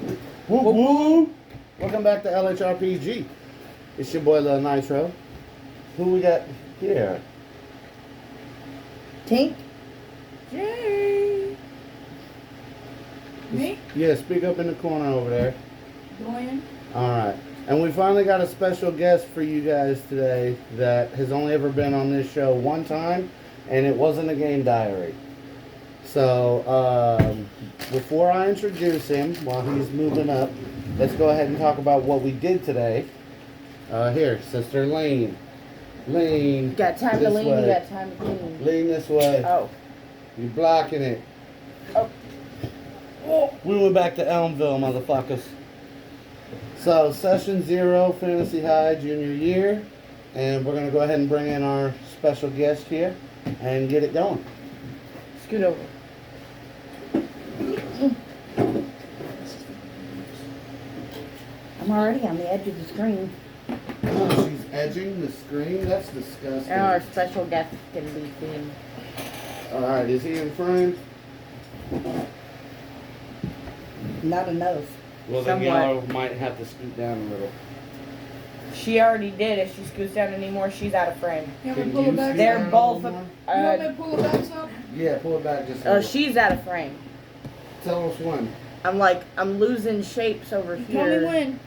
Woo woo! Welcome back to LHRPG. It's your boy Lil Nitro. Who we got here? Tink? Jay. Me? Yeah, speak up in the corner over there. Dwayne. Alright. And we finally got a special guest for you guys today that has only ever been on this show one time, and it wasn't a game diary. So, before I introduce him, while he's moving up, let's go ahead and talk about what we did today. Here, Sister Lane. Lane. You got time to this lean, way. you got time to lean. Lean this way. Oh. You're blocking it. Oh. We went back to Elmville, motherfuckers. So, session 0, Fantasy High, junior year. And we're going to go ahead and bring in our special guest here and get it going. Scoot over. I'm already on the edge of the screen. Oh, she's edging the screen? That's disgusting. And our special guest can be seen. Alright, is he in frame? Not enough. Well, then Somewhat. y'all might have to scoot down a little. She already did. If she scoots down anymore, she's out of frame. You want me Can to pull you it back? scoot They're down a both. little more? You want me to pull it back some? Yeah, pull it back just a little. She's out of frame. Tell us when. I'm losing shapes over here. Tell me when.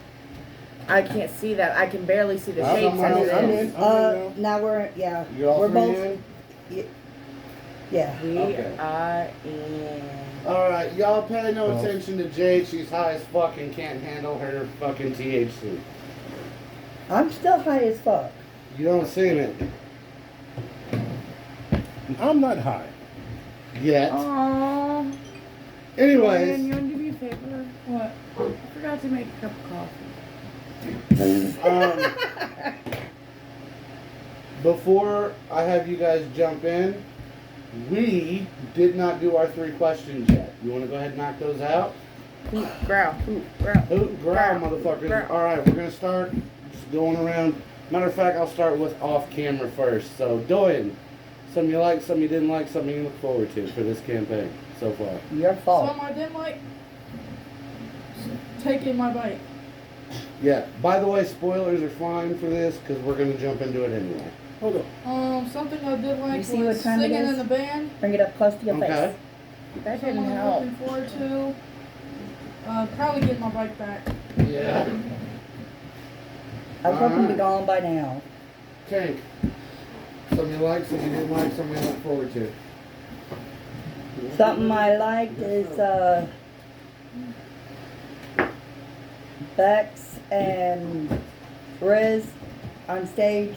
I can't see that. I can barely see the I'm shapes in, as I'm it is. in. now. Now we're, yeah. You all we're three both, in? yeah. We Okay. are in. Alright, y'all pay no attention to Jade. She's high as fuck and can't handle her fucking THC. I'm still high as fuck. You don't seen it I'm not high. yet. Aww. Anyways, You want to do me a favor? What? I forgot to make a cup of coffee. before I have you guys jump in, we did not do our 3 questions yet. You want to go ahead and knock those out? Hoot, growl, hoot, growl. Hoot, growl, motherfuckers. Growl. Alright, we're going to start just going around. Matter of fact, I'll start with off camera first. So, Doyen, something you like, something you didn't like, something you look forward to for this campaign so far. Your fault. Something I didn't like. Taking my bike. Yeah, by the way, spoilers are fine for this because we're going to jump into it anyway. Hold on. Something I did like You see was what time it singing is? in the band. Bring it up close to your Okay. face. That Something didn't I'm help. looking forward to. Probably getting my bike back. Yeah. I was hoping to be Alright. gone by now. Tank. Something you like, something you didn't like, something you look forward to. Something I liked is Bex and Riz on stage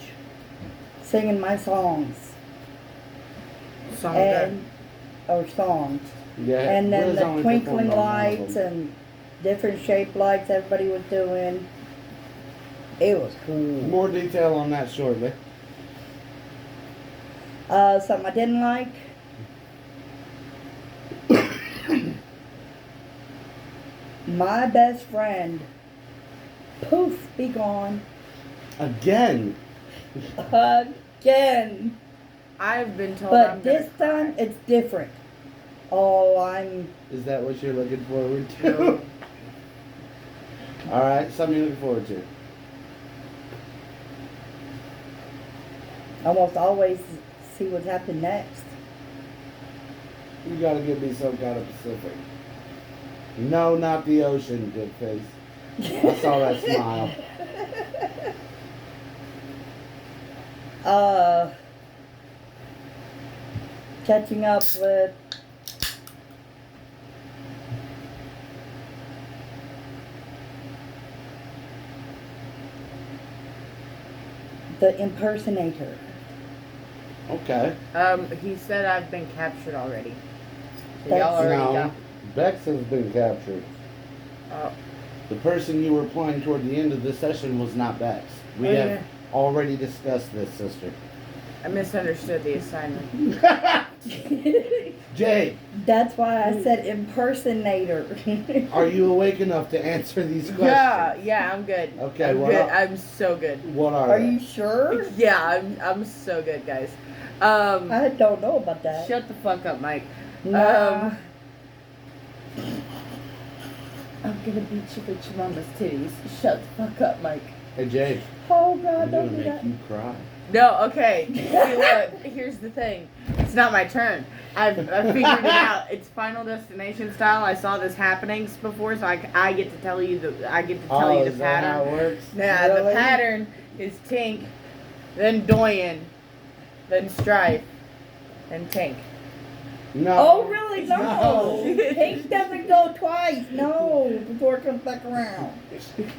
singing my songs. Song Or songs. Yeah. And then Liz the only twinkling performed on one of lights them. and different shaped lights everybody was doing. It was cool. More detail on that shortly. Something I didn't like. My best friend, poof, be gone. Again. Again. I've been told But I'm this gonna time it's different. Oh, I'm Is that what you're looking forward to? Alright, something you're looking forward to. almost always see what's happening next. You gotta give me some kind of Pacific. No, not the ocean, good face. I saw that smile. Catching up with the impersonator. Okay. He said I've been captured already. So That's- y'all already No, got. Bex has been captured. Oh, The person you were playing toward the end of the session was not Bex. We Oh, have yeah. already discussed this, sister. I misunderstood the assignment. Jay, That's why I said impersonator. are you awake enough to answer these questions? Yeah, I'm good. Okay, I'm well, good. I'm so good. What are Are they? you sure? Yeah, I'm so good, guys. I don't know about that. Shut the fuck up, Mike. Nah. I'm gonna beat you with your mama's titties. Shut the fuck up, Mike. Hey, Jake. Oh I'm God, gonna don't do make that. you cry. No, okay. See, look, here's the thing. It's not my turn. I've figured it out. It's Final Destination style. I saw this happening before, so I get to tell you the Is pattern. that how it works? Yeah, the Really? pattern is Tink, then Doyen, then Strife, then Tink. No. Oh really? No. No. Pink doesn't go twice. No, before it comes back around.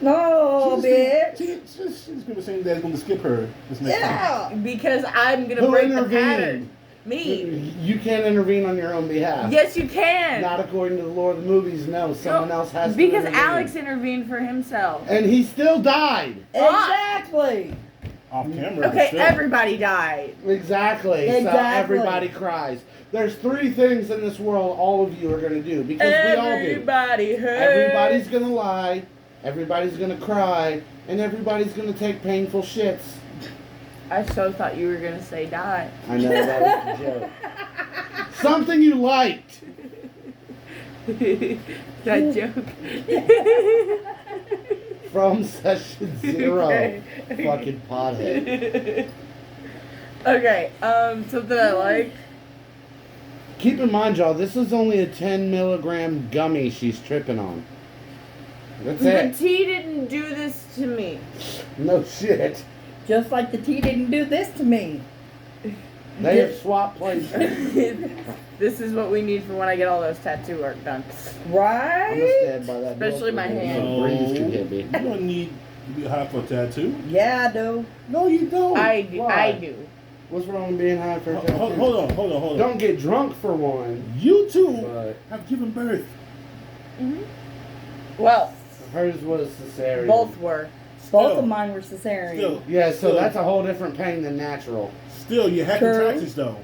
No, bitch. She's gonna say that's gonna skip her this next time. Yeah. Because I'm gonna Who break the intervened? pattern. Me. You can't intervene on your own behalf. Yes, you can. Not according to the lore of the movies, no. Someone else has to Because intervene. Alex intervened for himself. And he still died. Exactly. Off camera. Okay, still. everybody died. Exactly. So Exactly. everybody cries. There's 3 things in this world all of you are going to do. Because we all do. Everybody hurt. Everybody's going to lie. Everybody's going to cry. And everybody's going to take painful shits. I so thought you were gonna say die. I know, that was a joke. Something you liked. That joke. From session 0. Okay. Fucking pothead. Okay, something I like. Keep in mind, y'all, this is only a 10 milligram gummy she's tripping on. That's The it. tea didn't do this to me. No shit. Just like the tea didn't do this to me. They have swapped places. This is what we need for when I get all those tattoo work done. I'm gonna Right? stand by that. Especially my hand. No breeze can hit me. You don't need to be high for a tattoo. Yeah, I do. No, you don't. I do. Why? I do. What's wrong with being high for a tattoo? Hold on. Don't get drunk for one. You two But have given birth. Well, hers was cesarean. both were. Both Still. of mine were cesarean. Still. Yeah, so Still. that's a whole different pain than natural. Still, you had True. contractions though.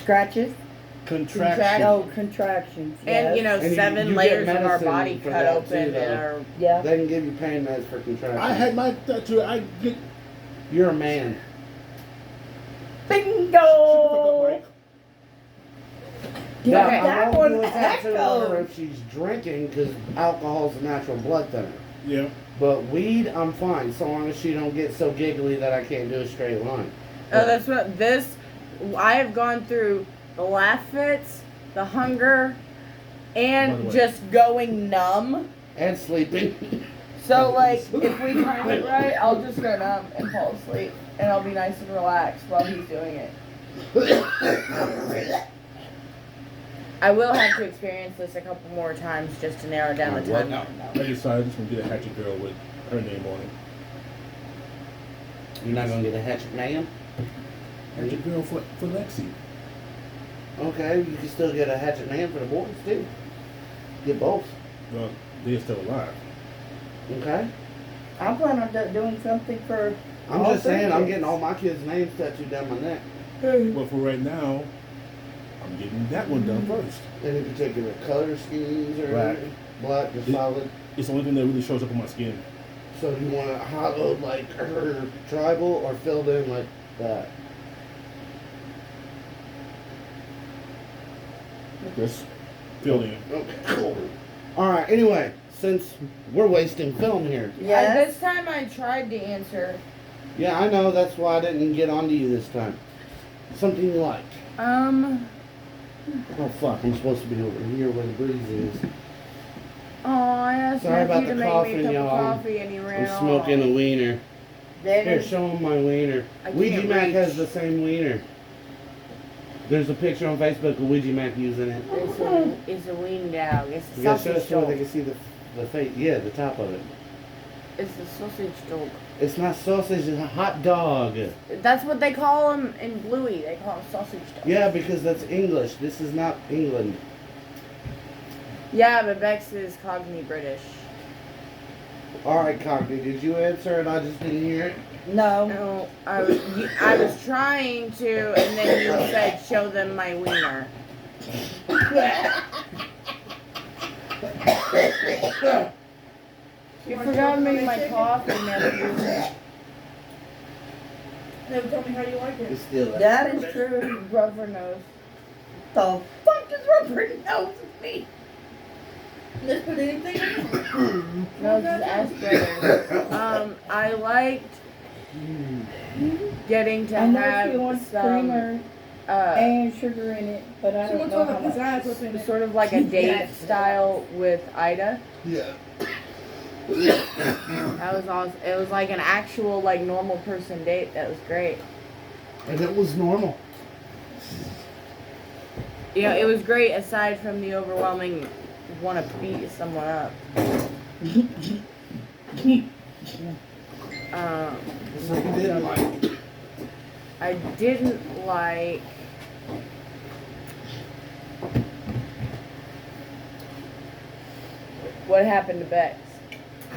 Scratches. Contractions. Oh, contractions. And you know, And you 7 get layers of our medicine body for cut that open too, though. and our Yeah. They can give you pain meds for contractions. I had my tattoo. I get. You're a man. Bingo. Yeah, Now, I that won't one do a tattoo on her echoed. if she's drinking, because alcohol's a natural blood thinner. Yeah. But weed, I'm fine, so long as she don't get so giggly that I can't do a straight line. Oh, that's what this. I have gone through the laugh fits, the hunger, By and the way. just going numb. And sleeping. So, like, if we time it right, I'll just go numb and fall asleep, and I'll be nice and relaxed while he's doing it. I will have to experience this a couple more times just to narrow down the What? timeline. I decided just gonna get a hatchet girl with her name on it. You're not gonna get a hatchet man? Hatchet girl for Lexi. Okay, you can still get a hatchet man for the boys too. Get both. Well, they're still alive. Okay. I'm planning on doing something for. I'm all just saying, three I'm kids. getting all my kids' names tattooed down my neck. But for right now, I'm getting that one done first. Any particular color schemes or Black. anything? Black, just It- solid. It's the only thing that really shows up on my skin. So do you want it hollowed like her tribal or filled in like that? Like this. Filled in. Okay, cool. Alright, anyway, since we're wasting film here. Yes. This time I tried to answer. Yeah, I know, that's why I didn't get onto you this time. Something you liked. Oh fuck, I'm supposed to be over here where the breeze is. Oh, I asked Sorry about Matthew to the make me coughing, a cup of y'all. coffee and he ran I'm smoking off. a wiener. Then Here, show him my wiener. I Ouija can't Mac reach. has the same wiener. There's a picture on Facebook of Ouija Mac using it. It's a wing dog. It's a You gotta show sausage us so they dog. can see the face. Yeah, the top of it. It's a sausage dog. It's not sausage, it's a hot dog. That's what they call them in Bluey. They call them sausage dogs. Yeah, because that's English. This is not England. Yeah, but Bex is Cockney British. Alright, Cockney, did you answer and I just didn't hear it? no. No, I was trying to, and then you said, show them my wiener. You forgot to make my coffee, Matthew. Never told me how you like it. It's still that. That is true. Rubber nose. The fuck is rubber nose with me? Let's put anything in it. No, just asparagus. I liked getting to I know have she wants some creamer and sugar in it, but I don't Someone know told how her his much. eyes was in it. sort of like a date style with Ida. Yeah. That was awesome. It was like an actual like normal person date. That was great. And it was normal. You know, it was great aside from the overwhelming want to beat someone up. So you didn't like. I didn't like. What happened to Bex?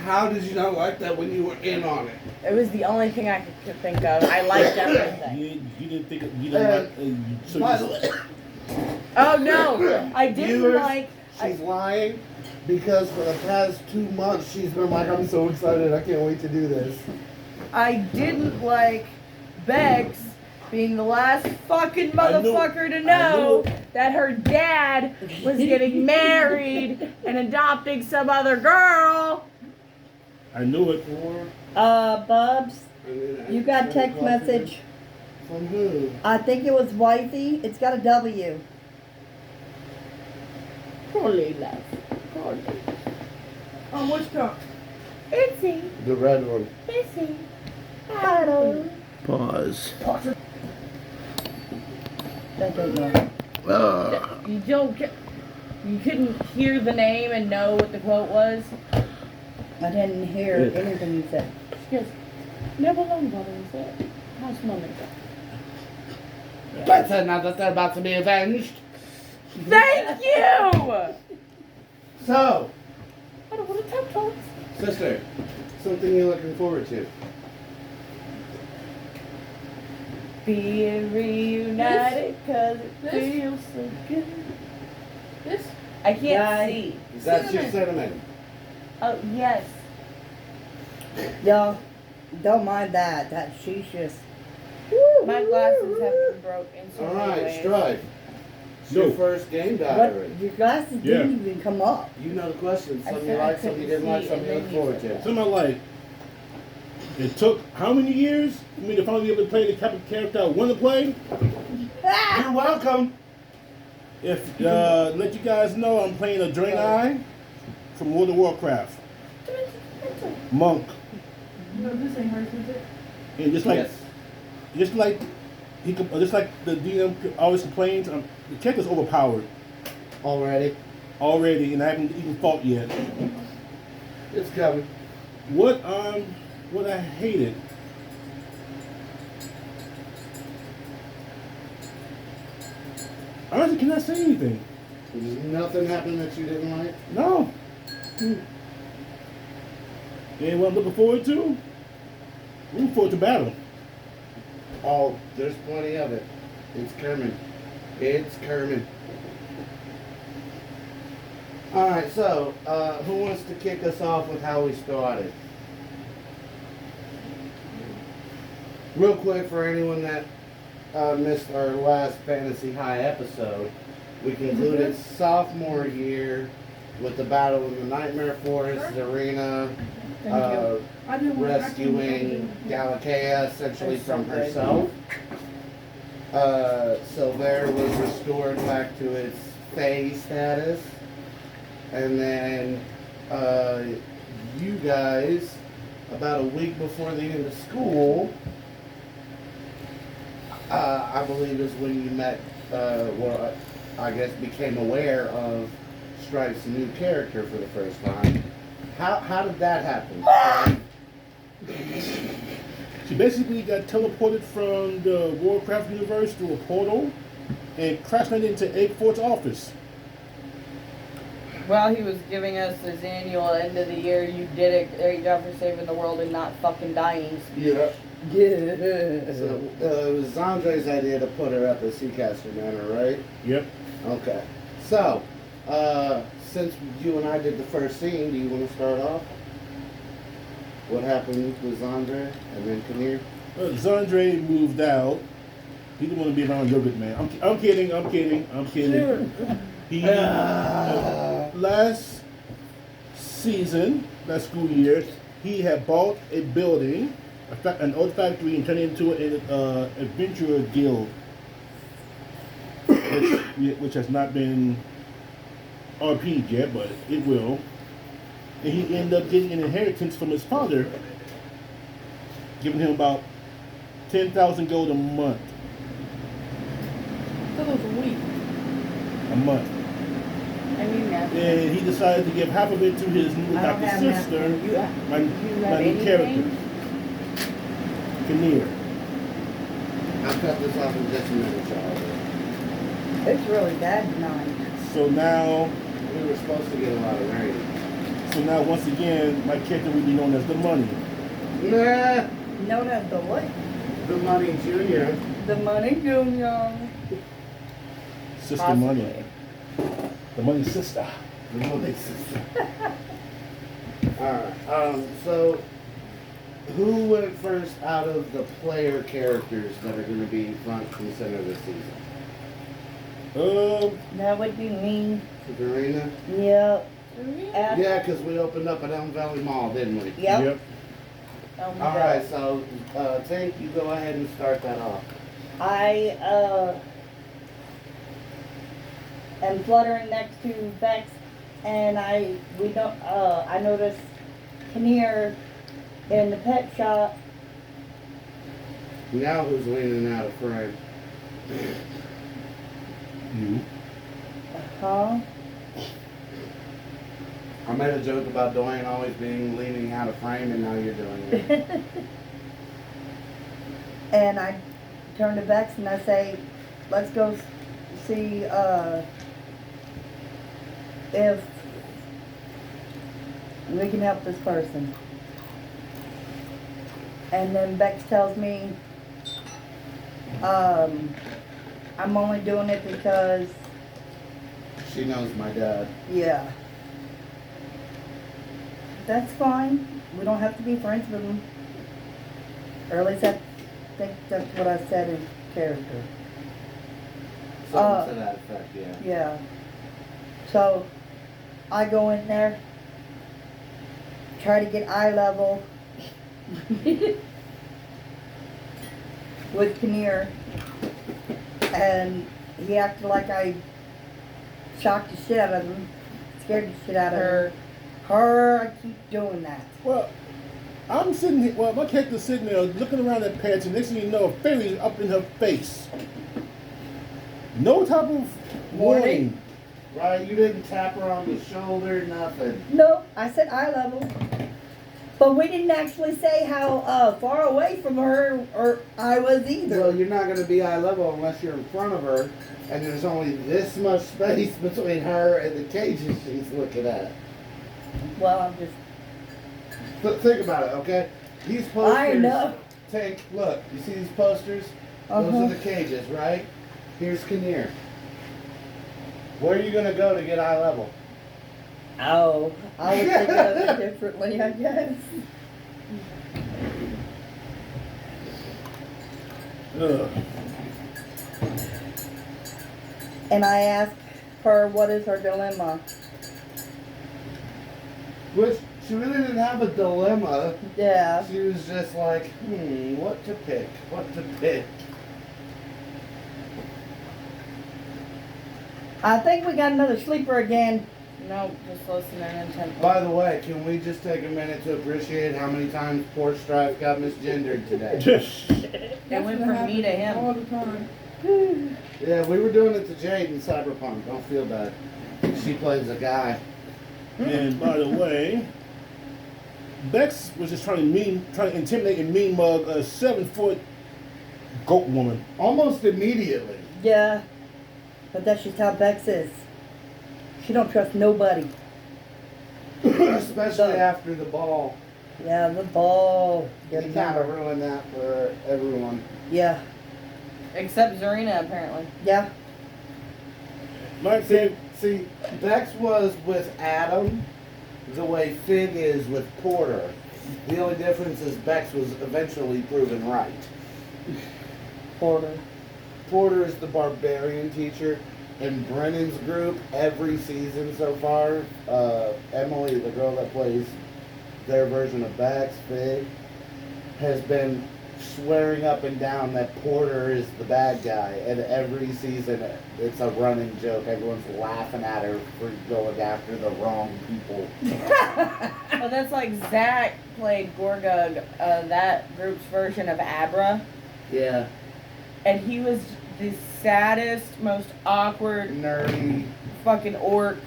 How did you not like that when you were in on it? It was the only thing I could think of. I liked everything. You didn't think you didn't like. So By the you, way, Oh no, I didn't viewers, like. she's lying because for the past 2 months she's been like, I'm so excited, I can't wait to do this. I didn't like Bex being the last fucking motherfucker to know that her dad was getting married and adopting some other girl. I knew it. Bubs, you got text message. From who? I think it was wifey. It's got a W. Poorly love. Poorly. Which cup? Itsy, The red one. itsy. Paddle. Pause. I don't know. You don't get. You couldn't hear the name and know what the quote was. I didn't hear anything you said. She goes, never long brothers. How's mommy? Better now that they're about to be avenged. Thank you! So, I don't want to talk talks. sister, something you're looking forward to. Being reunited because it This? feels so good. This? I can't Yeah. see. That's your cinnamon. Oh, yes. Y'all, don't mind that. That she's just. My glasses have been broke in so many Alright, ways. Strive. It's No. your first game What? diary. Your glasses Yeah. didn't even come up. You know the questions. I Some you said I like, some you couldn't didn't like, see, some and you then look you forward said to. that. Something like. It took how many years for me to finally be able to play the type of character I want to play? You're welcome. If let you guys know, I'm playing a Draenei from World of Warcraft. Monk, No, this ain't hers, is it? and just like Yes. just like the DM always complains, the character's overpowered Already. already, and I haven't even fought yet. It's coming. What I hated. Honestly, cannot say anything. There's nothing happened that you didn't like. No. And what I'm looking forward to? Looking forward to battle. Oh, there's plenty of it. It's coming. It's coming. Alright, so, who wants to kick us off with how we started? Real quick, for anyone that missed our last Fantasy High episode, we concluded sophomore year with the battle in the Nightmare Forest arena, I didn't want rescuing Galatea essentially That's so from good. herself. Silver was restored back to its Fae status. And then you guys, about a week before the end of school, I believe is when you met, well, I guess became aware of Strife's new character for the first time. How did that happen? She basically got teleported from the Warcraft universe through a portal and crashed landed into Egg Fort's office. Well, he was giving us his annual end of the year. You did it. Great job for saving the world and not fucking dying. Yeah. Yeah. So it was Andre's idea to put her up as Seacaster Manor, right? Yep. Okay. So, since you and I did the first scene, do you want to start off? What happened with Zandre and then Kinnear? Zandre moved out. He didn't want to be around Yogurt Man. I'm kidding. He last season, that school year, he had bought a building, an old factory, and turned it into an adventurer guild, which has not been RP'd yet, but it will. And he ended up getting an inheritance from his father, giving him about 10,000 gold a month. I thought it was a week. A month. I mean that. And he decided to give half of it to his new I don't adopted have that. sister, You have my new anything? character, Kinnear. I'll cut this off in just a minute, y'all. It's really bad tonight. So now, We were supposed to get a lot of rain. once again, my character will be known as the Money. Nah, Known as the what? the Money Junior. The Money Junior. Sister Possibly. Money. The Money Sister. The Money Sister. Alright, so who went first out of the player characters that are going to be front and center this season? That would be me. Serena? Yep. Yeah, because we opened up at Elm Valley Mall, didn't we? Yep. Alright, so Tank, you go ahead and start that off. I am fluttering next to Vex, and I noticed Kinnear in the pet shop. Now who's leaning out of frame? You. Huh? I made a joke about Dwayne always being leaning out of frame, and now you're doing it. And I turn to Vex and I say, let's go see if we can help this person. And then Vex tells me, I'm only doing it because, She knows my dad. yeah. That's fine. We don't have to be friends with him. Or at least I think that's what I said in character. Something to that effect, yeah. Yeah. So I go in there, try to get eye level with Kinnear, and he acted like I shocked the shit out of him, scared the shit out of her. I keep doing that. Well, I'm sitting here, my character's sitting there looking around at Pets, and next thing you know, a fairy's up in her face. No type of warning. Right, you didn't tap her on the shoulder, nothing. No, I said eye level. But we didn't actually say how far away from her or I was either. Well, you're not going to be eye level unless you're in front of her, and there's only this much space between her and the cages she's looking at. Well, I'm just. But think about it, okay? These posters. I know. Tank, look, you see these posters? Those Uh-huh. are the cages, right? Here's Kinnear. Where are you going to go to get eye level? Oh, I was thinking of it differently, I guess. Ugh. And I asked her what is her dilemma. Which, she really didn't have a dilemma. Yeah. She was just like, what to pick? What to pick? I think we got another sleeper again. No, just listening intently. By the way, can we just take a minute to appreciate how many times poor Strife got misgendered today? It went from me to him. All the time. Yeah, we were doing it to Jade in Cyberpunk. Don't feel bad. She plays a guy. And by the way, Bex was just trying to intimidate and mean mug a 7-foot goat woman. Almost immediately. Yeah. But that's just how Bex is. She don't trust nobody. Especially after the ball. Yeah, the ball. He Get kind of her. ruined that for everyone. Yeah. Except Zarina, apparently. Yeah. My favorite. See, Bex was with Adam the way Fig is with Porter. The only difference is Bex was eventually proven right. Porter. Porter is the barbarian teacher, in Brennan's group every season so far. Emily, the girl that plays their version of Bax Fig, has been swearing up and down that Porter is the bad guy, and every season it's a running joke. Everyone's laughing at her for going after the wrong people. Well, that's like Zach played Gorgug, that group's version of Abra, Yeah, and he was the saddest, most awkward nerdy. fucking orc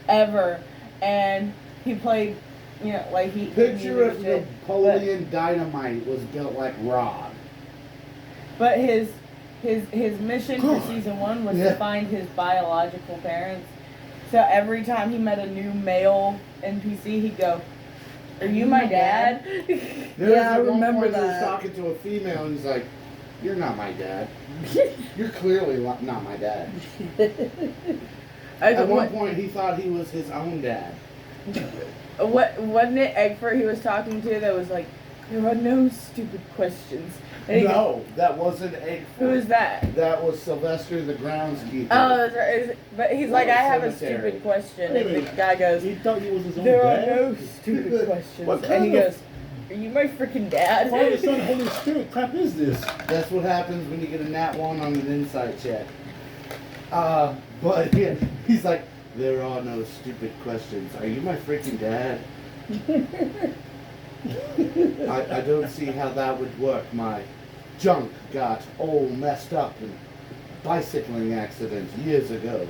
ever, and he played, you know, like he Picture if shit, Napoleon Dynamite was built like Rod. but his mission for God. season 1 was Yeah. to find his biological parents. So every time he met a new male NPC, he'd go, "Are you my dad?" There was Yeah, I at one remember point he was that. talking to a female and he's like, "You're not my dad. You're clearly not my dad." At one point he thought he was his own dad. What wasn't it Eggford he was talking to that was like, "There are no stupid questions." And he goes, No, that wasn't Egg. who is that? That was Sylvester the groundskeeper. Oh, that's right. But he's like, That I was have a cemetery. stupid question. Wait a And the minute. guy goes, He thought he was his own "There are dad? no stupid questions." What And kind he of- goes, "Are you my freaking dad?" Father, Son, Holy Spirit crap is this? That's what happens when you get a nat 1 on an insight check. But yeah, he's like, "There are no stupid questions. Are you my freaking dad?" I don't see how that would work. My junk got all messed up in a bicycling accident years ago.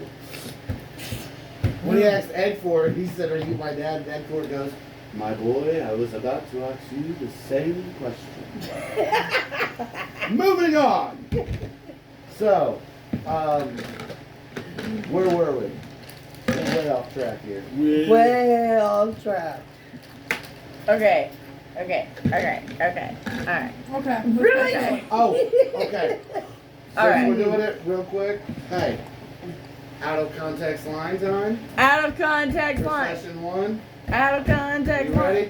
When he asked Ed for it, he said, "Are you my dad?" And Ed Ford goes, "My boy, I was about to ask you the same question." Moving on. So, where were we? We're way off track here. Way off track. Okay. Alright. Okay. Really? Okay. Oh, okay. All right. We're doing it real quick. Hey, out of context line time. Out of context For line. session 1. Out of context You line. ready?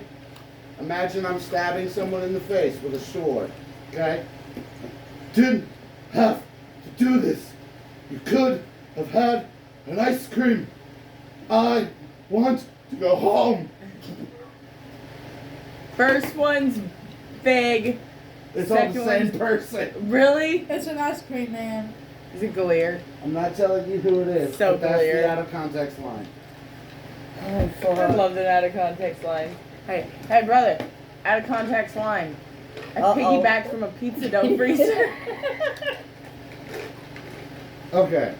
Imagine I'm stabbing someone in the face with a sword. Okay? Didn't have to do this. You could have had an ice cream. I want to go home. First one's big. It's all the Second same one's- person. Really? It's an ice cream man. Is it Galeer? I'm not telling you who it is. So but that's clear. the out of context line. Oh, I fuck. love that out of context line. Hey, brother, out of context line. I Uh-oh. piggybacked from a pizza dough freezer. Okay.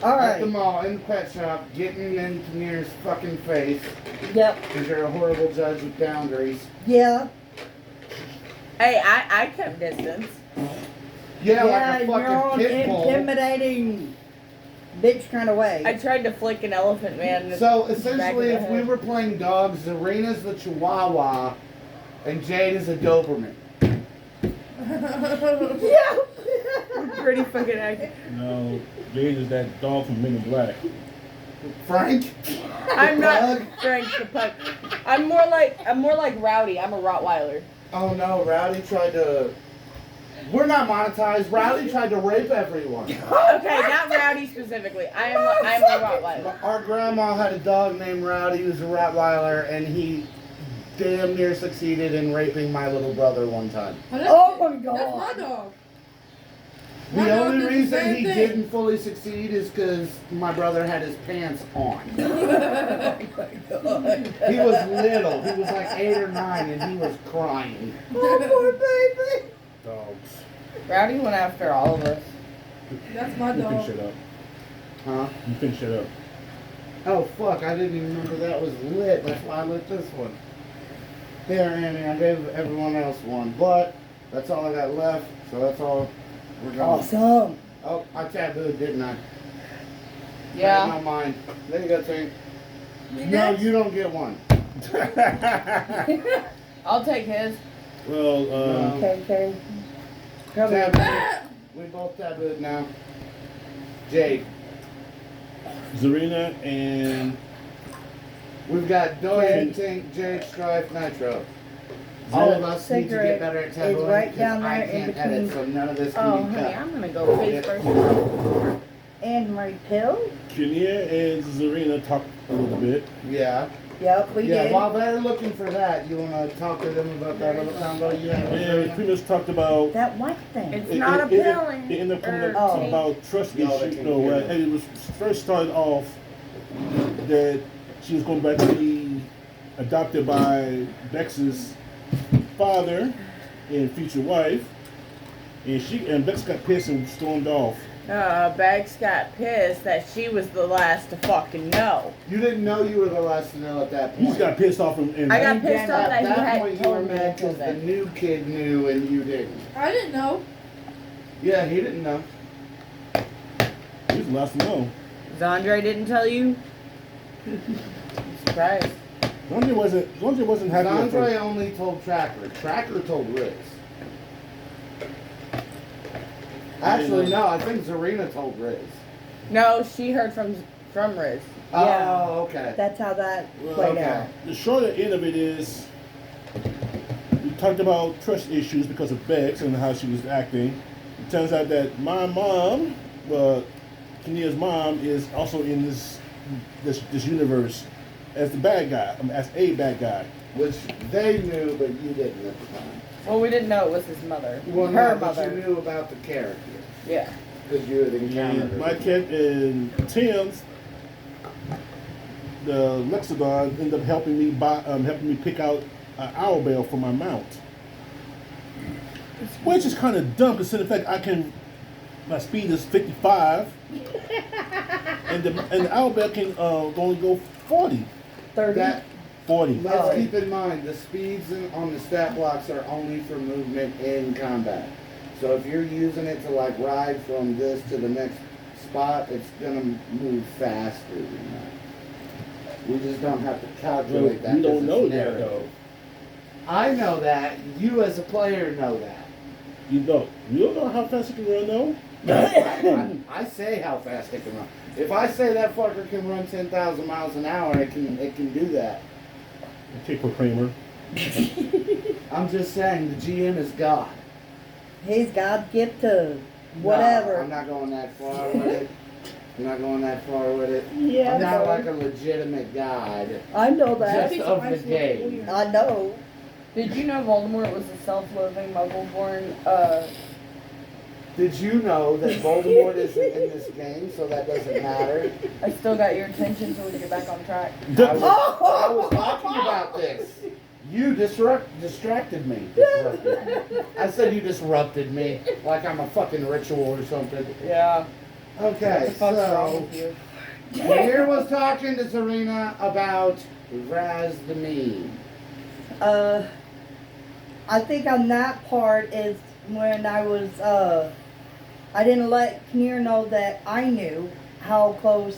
All At the right. mall, in the pet shop, getting in Kinnear's fucking face Yep. because you're a horrible judge with boundaries. Yeah. Hey, I kept distance. Yeah, Yeah, like a you're fucking on pit bull. intimidating bitch kind of way. I tried to flick an elephant man. So Back essentially, of the if we head. were playing dogs, Serena's the Chihuahua, and Jade is a Doberman. Yeah. Pretty fucking accurate. No, Jade is that dog from Men in Black. Frank? I'm not Pug? Frank the Pug. I'm more like Rowdy. I'm a Rottweiler. Oh no, Rowdy tried to. We're not monetized. Rowdy tried to rape everyone. Okay, not Rowdy specifically. I'm a Rottweiler. Our grandma had a dog named Rowdy who was a Rottweiler, and he damn near succeeded in raping my little brother one time. Oh my That's God. my dog. The My dog only did the reason same he thing. didn't fully succeed is because my brother had his pants on. He was little. He was like 8 or 9, and he was crying. Oh, poor baby. Dogs. Rowdy went after all of us. That's my You dog. finish it up. Huh? You finish it up. Oh, fuck. I didn't even remember that was lit. That's why I lit this one. Here, Annie, I gave everyone else one. But that's all I got left, so that's all we're going. Awesome. Oh, I tabooed, didn't I? Yeah. No, mine. There you go, Tink. You No, next? you don't get one. I'll take his. Well, No. Okay. Come here. Tabooed. We both tabooed now. Jade. Zarina and We've got Doyen, Tink, Jade, Strife, Nitro. All of us need to Cigarette get better at is tabooing right because down I there in can't edit, so between. none of this can Oh, be honey, cut. I'm gonna go face first. Anne-Marie Pill? Kenya and Zarina talked a little bit. Yeah. Yep, we Yeah, did. while they're looking for that, you want to talk to them about that little combo you had with And we Serena? pretty much talked about. That white thing. It's not a pill. It ended up coming or up tea. about trust No, they issues. can No, hear and it. it was first started off that she was going back to be adopted by Bex's father and future wife, and Bex got pissed and stormed off. Bags got pissed that she was the last to fucking know. You didn't know you were the last to know at that He point. just got pissed off and I got And pissed then off at that he had point you were told me mad until because the then. new kid knew and you didn't. I didn't know. Yeah, he didn't know. he was the last to know. Zandre didn't tell you? I'm surprised. Andre wasn't happy at Andre first. only told Tracker. Tracker told Riz. Actually, no, I think Zarina told Riz. No, she heard from Riz. Yeah. Oh, okay. That's how that Well, played okay. out. The shorter end of it is we talked about trust issues because of Bex and how she was acting. It turns out that my mom, Kenya's mom, is also in this universe as the bad guy, as a bad guy. Which they knew, but you didn't at the time. Well, we didn't know it was his mother. Well, Her no, but mother. you knew about the character. Yeah. Because you had encountered And her. my cat and Tim's, the Lexodon, ended up helping me pick out an owl bell for my mount. Which is kind of dumb, considering the fact my speed is 55, and the owl bell can only go 40. 30. That, 40. let's keep in mind, the speeds on the stat blocks are only for movement in combat. So if you're using it to like ride from this to the next spot, it's gonna move faster than that. We just don't have to calculate that. You 'cause don't it's know that narrative. though. I know that. You as a player know that. You don't know how fast you can run though. I say how fast it can run. If I say that fucker can run 10,000 miles an hour, it can do that. Okay, Kramer. I'm just saying, the GM is God. He's God's gift to No, whatever. I'm not going that far with it. I'm not going that far with it. Yeah, I'm not no. like a legitimate god. I know that. Just of the game. I know. Did you know Voldemort was a self-loathing Muggle-born, Did you know that Voldemort isn't in this game, so that doesn't matter? I still got your attention so we can get back on track. I was talking about this. You distracted me. Disrupted me. I said you disrupted me, like I'm a fucking ritual or something. Yeah. Okay, What the fuck's wrong so with you? Tahir was talking to Serena about Raz the Meme. I think on that part is when I was, I didn't let Kinnear know that I knew how close,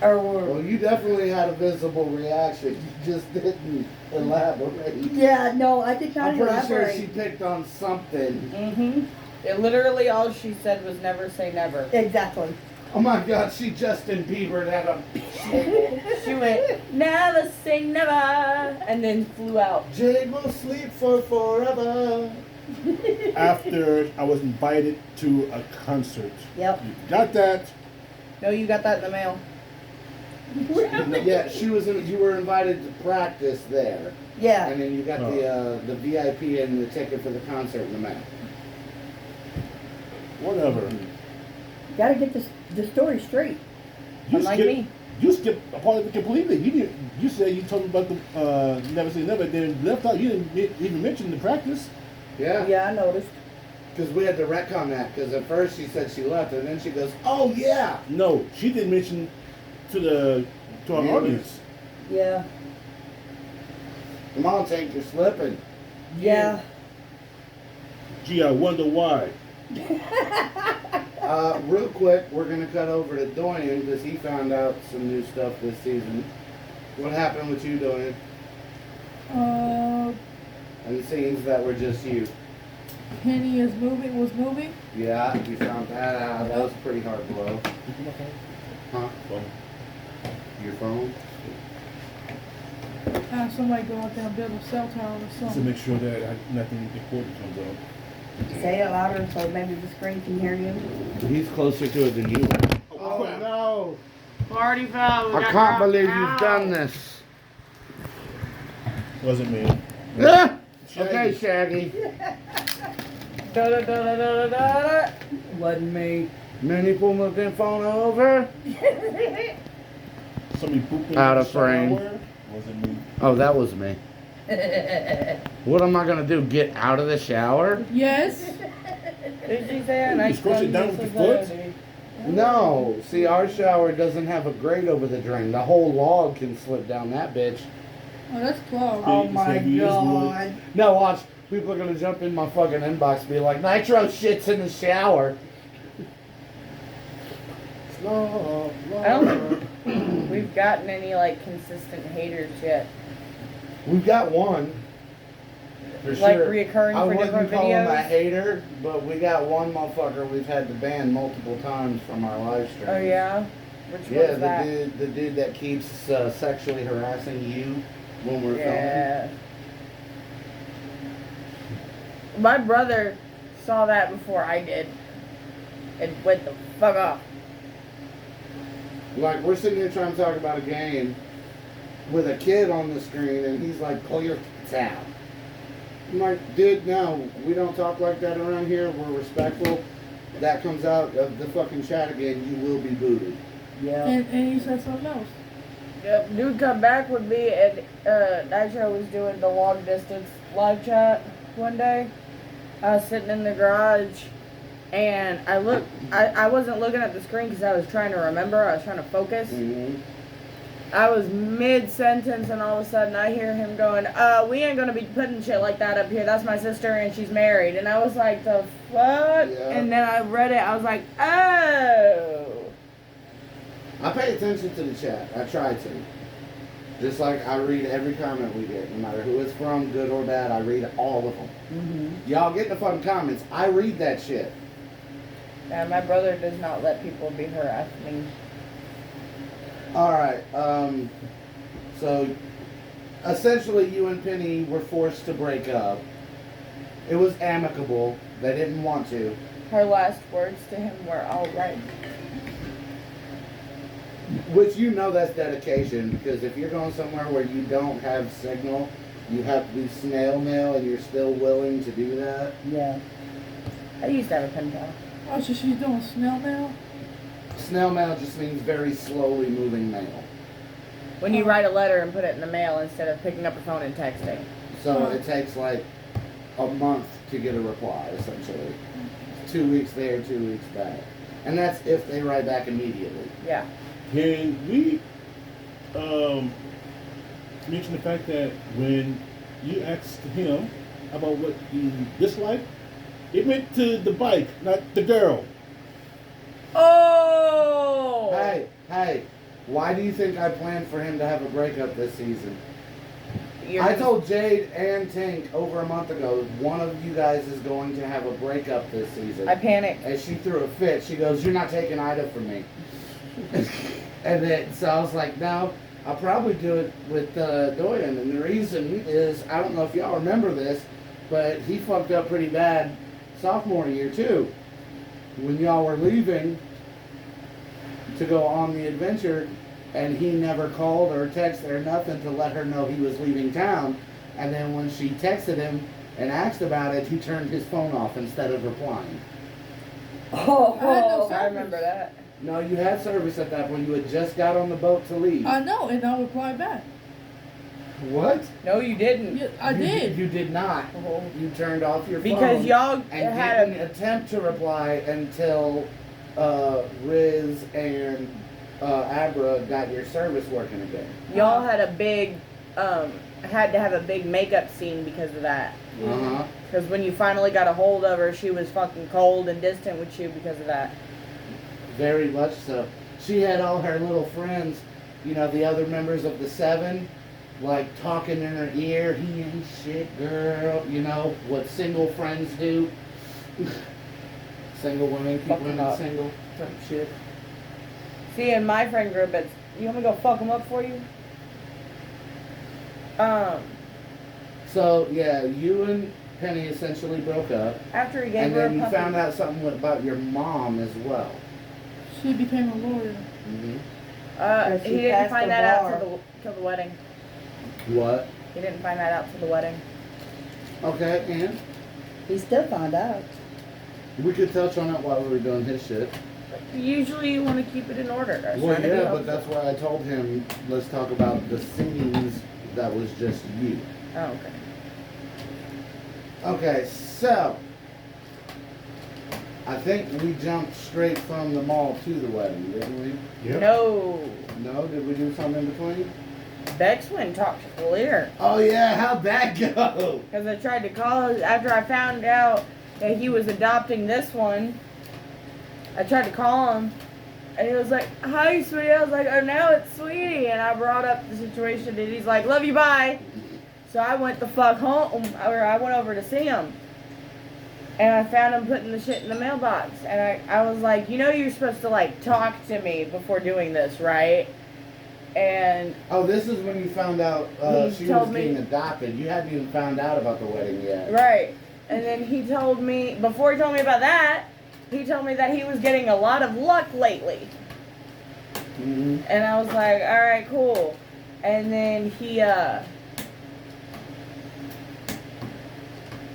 Well, you definitely had a visible reaction. You just didn't elaborate. yeah, no, I did not I'm pretty sure elaborate. she picked on something. Mm-hmm, It literally all she said was never say never. exactly. Oh my God, she Justin Bieber'd at a She went, never say never, and then flew out. Jade will sleep for forever. After I was invited to a concert. Yep. You got that? No, you got that in the mail. Yeah, you were invited to practice there, Yeah. and then you got the VIP and the ticket for the concert in the mail. Whatever. Gotta get the story straight. Unlike me. You skipped a part of it completely. You said you told me about the never say never, then left out. You didn't even mention the practice. Yeah, Yeah, I noticed. because we had to retcon that. Because at first she said she left, and then she goes, "Oh yeah." No, she didn't mention to our Really? audience. Yeah. Come on, Tank, you're slipping. Yeah. Gee, I wonder why. Real quick, we're gonna cut over to Doyen because he found out some new stuff this season. What happened with you, Doyen? And the scenes that were just you. Penny was moving. Yeah, you found that out. That was a pretty hard blow. Huh? Phone. Your phone? Have somebody go out there and build a cell tower or To something. make sure that nothing important comes out. Say it louder so maybe the screen can hear you. He's closer to it than you are. Oh, crap. No. Party foul. we I got can't dropped believe out. you've done this. Wasn't me. Ah! Shaggy. Okay, Shaggy. Da, da, da, da, da, da, da. Wasn't me. Minnie, pull my phone over. Somebody pooped in Out the of frame. shower. Wasn't me. Oh, that was me. What am I gonna do? Get out of the shower? Yes. Did she say a nice scrunch it down with your foot? No. See, our shower doesn't have a grate over the drain. The whole log can slip down that bitch. Oh, that's close. Oh my Maybe use god. No, watch. People are gonna jump in my fucking inbox and be like, Nitro shits in the shower. I don't think we've gotten any like consistent haters yet. We've got one. For Like sure. reoccurring I for wouldn't different call him a videos? hater, but we got one motherfucker we've had to ban multiple times from our live stream. Oh yeah? Which Yeah, one's that? the dude that keeps sexually harassing you when we're filming. Yeah. My brother saw that before I did. And went the fuck off. Like, we're sitting here trying to talk about a game with a kid on the screen, and he's like, pull your tits out. I'm like, dude, no, we don't talk like that around here. We're respectful. That comes out of the fucking chat again, you will be booted. Yeah. And you said something else. Yep, dude come back with me and Nitro was doing the long distance live chat one day. I was sitting in the garage and I wasn't looking at the screen because I was trying to remember, I was trying to focus. Mm-hmm. I was mid-sentence and all of a sudden I hear him going, we ain't gonna be putting shit like that up here. That's my sister and she's married. And I was like, the fuck? Yeah. And then I read it, I was like, oh. I pay attention to the chat. I try to. Just like I read every comment we get, no matter who it's from, good or bad, I read all of them. Mm-hmm. Y'all get the fucking comments. I read that shit. And my brother does not let people be harassing me. Alright, so essentially you and Penny were forced to break up. It was amicable. They didn't want to. Her last words to him were, all right. Which you know that's dedication, because if you're going somewhere where you don't have signal, you have to do snail mail and you're still willing to do that. Yeah. I used to have a pen pal. Oh, so she's doing snail mail? Snail mail just means very slowly moving mail. When you write a letter and put it in the mail instead of picking up your phone and texting. So it takes like a month to get a reply, essentially. 2 weeks there, 2 weeks back. And that's if they write back immediately. Yeah. Can we mention the fact that when you asked him about what he disliked, it went to the bike, not the girl. Oh! Hey, why do you think I planned for him to have a breakup this season? You're I just- told Jade and Tink over a month ago, one of you guys is going to have a breakup this season. I panicked. And she threw a fit. She goes, "You're not taking Ida from me." And then, so I was like, "No, I'll probably do it with Doyen." And the reason is, I don't know if y'all remember this, but he fucked up pretty bad sophomore year too. When y'all were leaving to go on the adventure, and he never called or texted or nothing to let her know he was leaving town. And then when she texted him and asked about it, he turned his phone off instead of replying. Oh, I had no I remember that. No, you had service at that point. You had just got on the boat to leave. I know, and I replied back. What? No, you didn't. Yeah, I You did. You did not. You turned off your phone. Because y'all and had didn't attempt to reply until Riz and Abra got your service working again. y'all had a big had to have a big makeup scene because of that. Uh-huh. Because when you finally got a hold of her, she was fucking cold and distant with you because of that. Very much so. She had all her little friends, you know, the other members of the Seven, like talking in her ear, "He ain't shit, girl," you know, what single friends do. Single women keep Fucking women up. single type shit. See, in my friend group, it's, you want me to go fuck them up for you? So, yeah, you and Penny essentially broke up. After he gave And her then a you puppy. found out something about your mom as well. She became a lawyer. Mm-hmm. she He didn't passed find the that bar. out till the wedding. What? He didn't find that out till the wedding. Okay, and He still found out. we could touch on it while we were doing his shit. Usually you want to keep it in order. I was Well, trying to be yeah, but helpful. that's why I told him, let's talk about the scenes that was just you. Oh, okay. Okay, so I think we jumped straight from the mall to the wedding, didn't we? Yep. No. No? Did we do something in between? Bex went and talked to Clear. Oh yeah, how'd that go? Because I tried to call after I found out that he was adopting this one. I tried to call him, and he was like, "Hi, sweetie." I was like, "Oh, now it's Sweetie." And I brought up the situation, and he's like, "Love you, bye." So I went the fuck home, or I went over to see him. And I found him putting the shit in the mailbox. And I was like, "You know you're supposed to, like, talk to me before doing this, right?" And Oh, this is when you found out He she told was me- getting adopted. You hadn't even found out about the wedding yet. right. And then he told me, before he told me about that, he told me that he was getting a lot of luck lately. Mm-hmm. And I was like, alright, cool. And then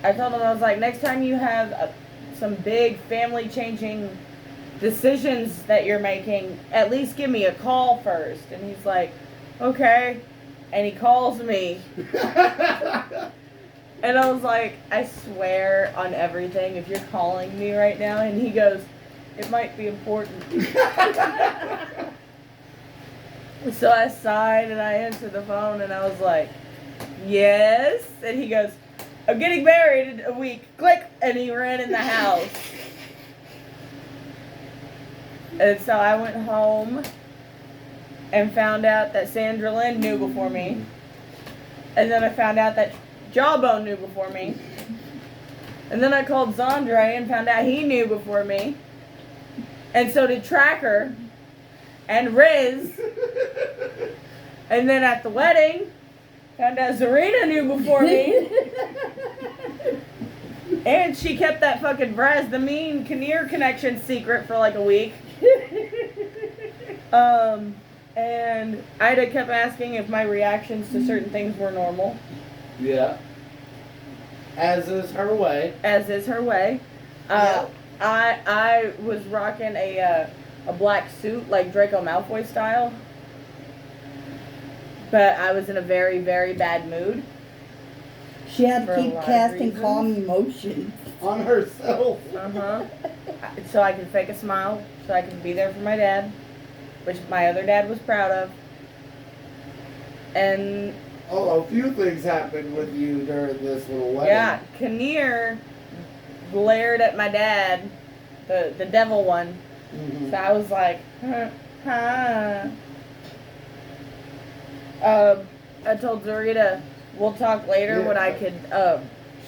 I told him, I was like, next time you have some big family changing decisions that you're making, at least give me a call first. And he's like, okay. And he calls me. And I was like, I swear on everything, if you're calling me right now. And he goes, it might be important. So I sighed and I answered the phone and I was like, yes. And he goes, I'm getting married in a week. Click. And he ran in the house. And so I went home and found out that Sandra Lynn knew before me. And then I found out that Jawbone knew before me. And then I called Zandre and found out he knew before me. And so did Tracker and Riz. And then at the wedding, found out Zarina knew before me. And she kept that fucking Braz the Mean Kinnear connection secret for like a week. And Ida kept asking if my reactions to certain things were normal. Yeah. As is her way. As is her way. I was rocking a black suit, like Draco Malfoy style. But I was in a very, very bad mood. She had For to a keep lot of casting reasons. calm emotions. On herself. Uh-huh. So I could fake a smile, so I could be there for my dad, which my other dad was proud of. And Oh, a few things happened with you during this little wedding. yeah, Kinnear glared at my dad, the devil one. Mhm. So I was like, huh. I told Zarita, we'll talk later Yeah. when I could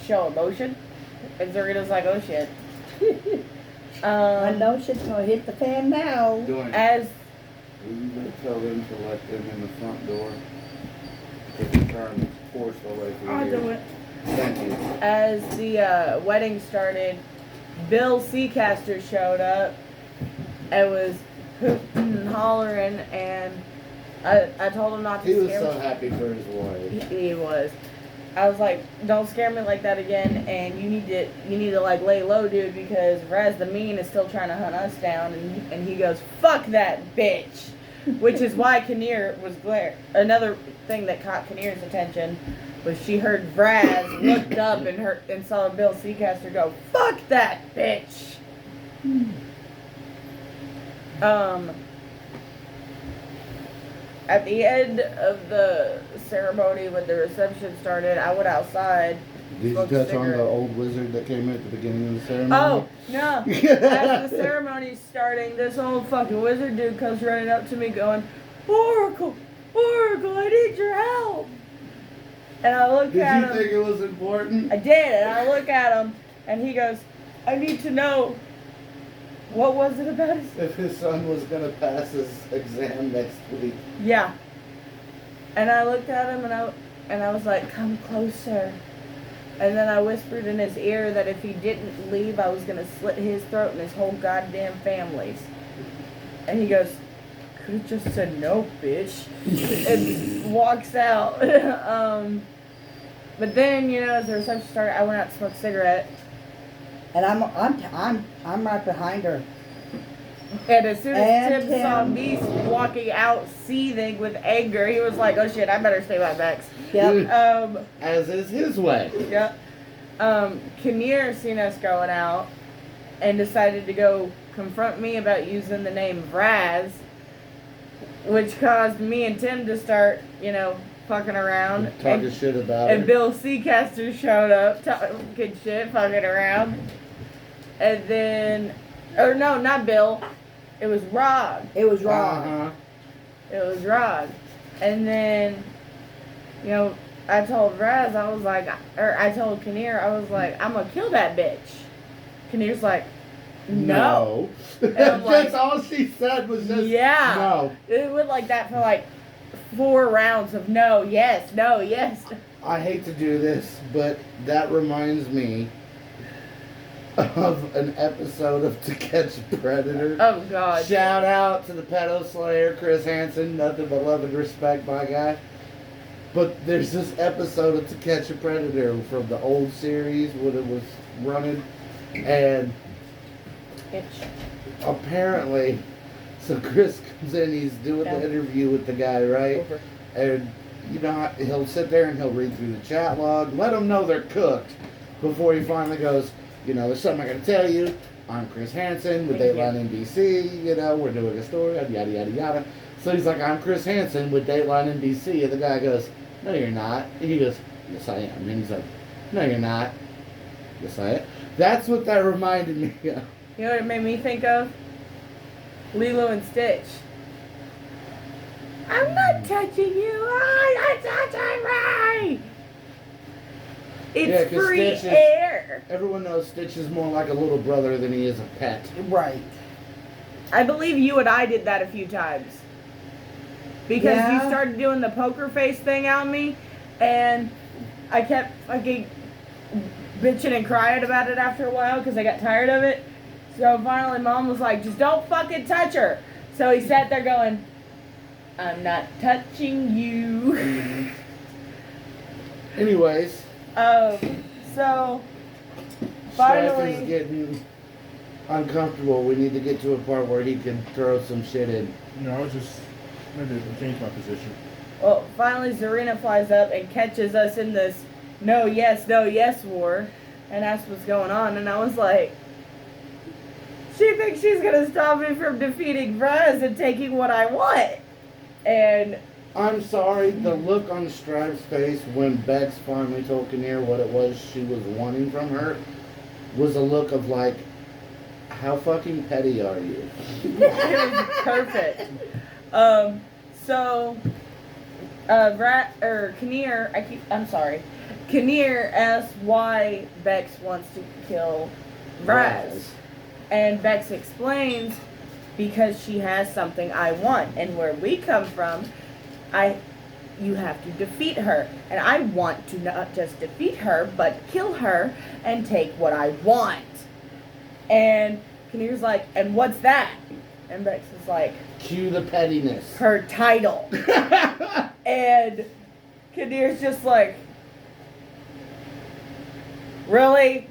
show emotion. And Zarita's like, oh shit. I know shit's gonna hit the fan now. Doing. As Will you tell them to let them in the front door? If you turn force away from I'll here. do it. Thank you. As the wedding started, Bill Seacaster showed up and was hooting and hollering, and I told him not to He was scare so me. happy for his wife. He was. I was like, don't scare me like that again, and you need to like lay low, dude, because Raz the Mean is still trying to hunt us down, and he goes, fuck that bitch. Which is why Kinnear was glare. Another thing that caught Kinnear's attention was she heard Vraz, looked up and saw Bill Seacaster go, fuck that bitch. At the end of the ceremony when the reception started, I went outside. Did you Smoked a touch on the cigarette. old wizard that came at the beginning of the ceremony? Oh, no. As the ceremony's starting, this old fucking wizard dude comes running up to me going, Oracle, I need your help. And I look Did at you him. think it was important? I did, and I look at him, and he goes, I need to know, what was it about his... If his son was going to pass his exam next week. Yeah. And I looked at him, and I was like, come closer. And then I whispered in his ear that if he didn't leave, I was gonna slit his throat and his whole goddamn family's. And he goes, could have just said no, bitch, and walks out. But then, you know, as the reception started, I went out to smoke a cigarette. And I'm right behind her. And as soon as And Tim saw Tim. me walking out seething with anger, he was like, oh shit, I better stay by Bex. Yep. As is his way. Yep. Kinnear seen us going out and decided to go confront me about using the name Raz, which caused me and Tim to start, you know, fucking around. Talking shit about And her. Bill Seacaster showed up, talking shit, fucking around. And then, or no, not Bill. It was Rod. It was wrong. Uh-huh. It was Rod. And then, you know, I told Raz, I was like, or I told Kinnear, I was like, I'm gonna kill that bitch. Kinnear's like, no. And I'm That's like, all she said was just yeah. no. It went like that for like 4 rounds of no, yes, no, yes. I hate to do this, but that reminds me of an episode of To Catch a Predator. Oh God. Shout out to the pedo slayer, Chris Hansen. Nothing but love and respect, my guy. But there's this episode of To Catch a Predator from the old series when it was running. And apparently, so Chris comes in, he's doing the interview with the guy, right? Over. And, you know, he'll sit there and he'll read through the chat log, let them know they're cooked before he finally goes, you know, there's something I gotta tell you. I'm Chris Hansen with Thank Dateline NBC, you know, we're doing a story, yada, yada, yada. So he's like, I'm Chris Hansen with Dateline NBC. And the guy goes, no, you're not. And he goes, yes, I am. And he's like, no, you're not. Yes, I am. That's what that reminded me of. You know what it made me think of? Lilo and Stitch. I'm not touching you. I'm touching me. It's Yeah, 'cause free Stitch is- air. Everyone knows Stitch is more like a little brother than he is a pet. Right. I believe you and I did that a few times. Because you Yeah. started doing the poker face thing on me, and I kept fucking bitching and crying about it after a while because I got tired of it. So finally Mom was like, just don't fucking touch her. So he sat there going, I'm not touching you. Anyways, So Strife finally, is getting uncomfortable. We need to get to a part where he can throw some shit in. No, I was just trying to change my position. well, finally Zarina flies up and catches us in this no yes war and asks what's going on, and I was like, she thinks she's gonna stop me from defeating Braz and taking what I want. And I'm sorry, the look on Stripe's face when Bex finally told Kinnear what it was she was wanting from her was a look of like, how fucking petty are you? it was perfect. Kinnear asks why Bex wants to kill Braz. And Bex explains, because she has something I want. And where we come from, you have to defeat her. And I want to not just defeat her, but kill her and take what I want. And Kinnear's like, and what's that? And Bex is like, Cue the pettiness. her title. And Kinnear's just like, really?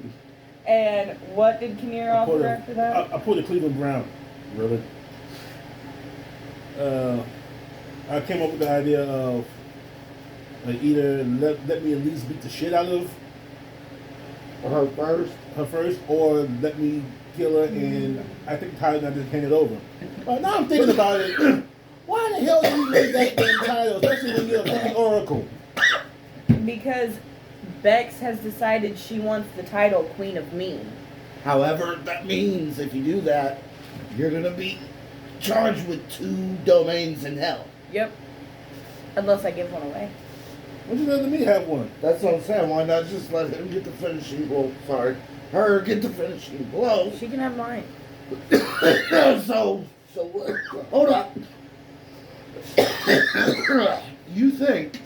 And what did Kinnear offer after that? I pulled a Cleveland Brown. Really? I came up with the idea of like either let me at least beat the shit out of her first, or let me kill her and I think title and I just hand it over. But now I'm thinking about it. Why the hell do you need that damn title, especially when you're a fucking oracle? Because Bex has decided she wants the title Queen of Mean. However, that means if you do that, you're gonna be charged with 2 domains in hell. Yep. Unless I give one away. What you let me have one? That's what I'm saying. Why not just let him get the finishing blow? Sorry, her get the finishing blow. She can have mine. so hold on. You think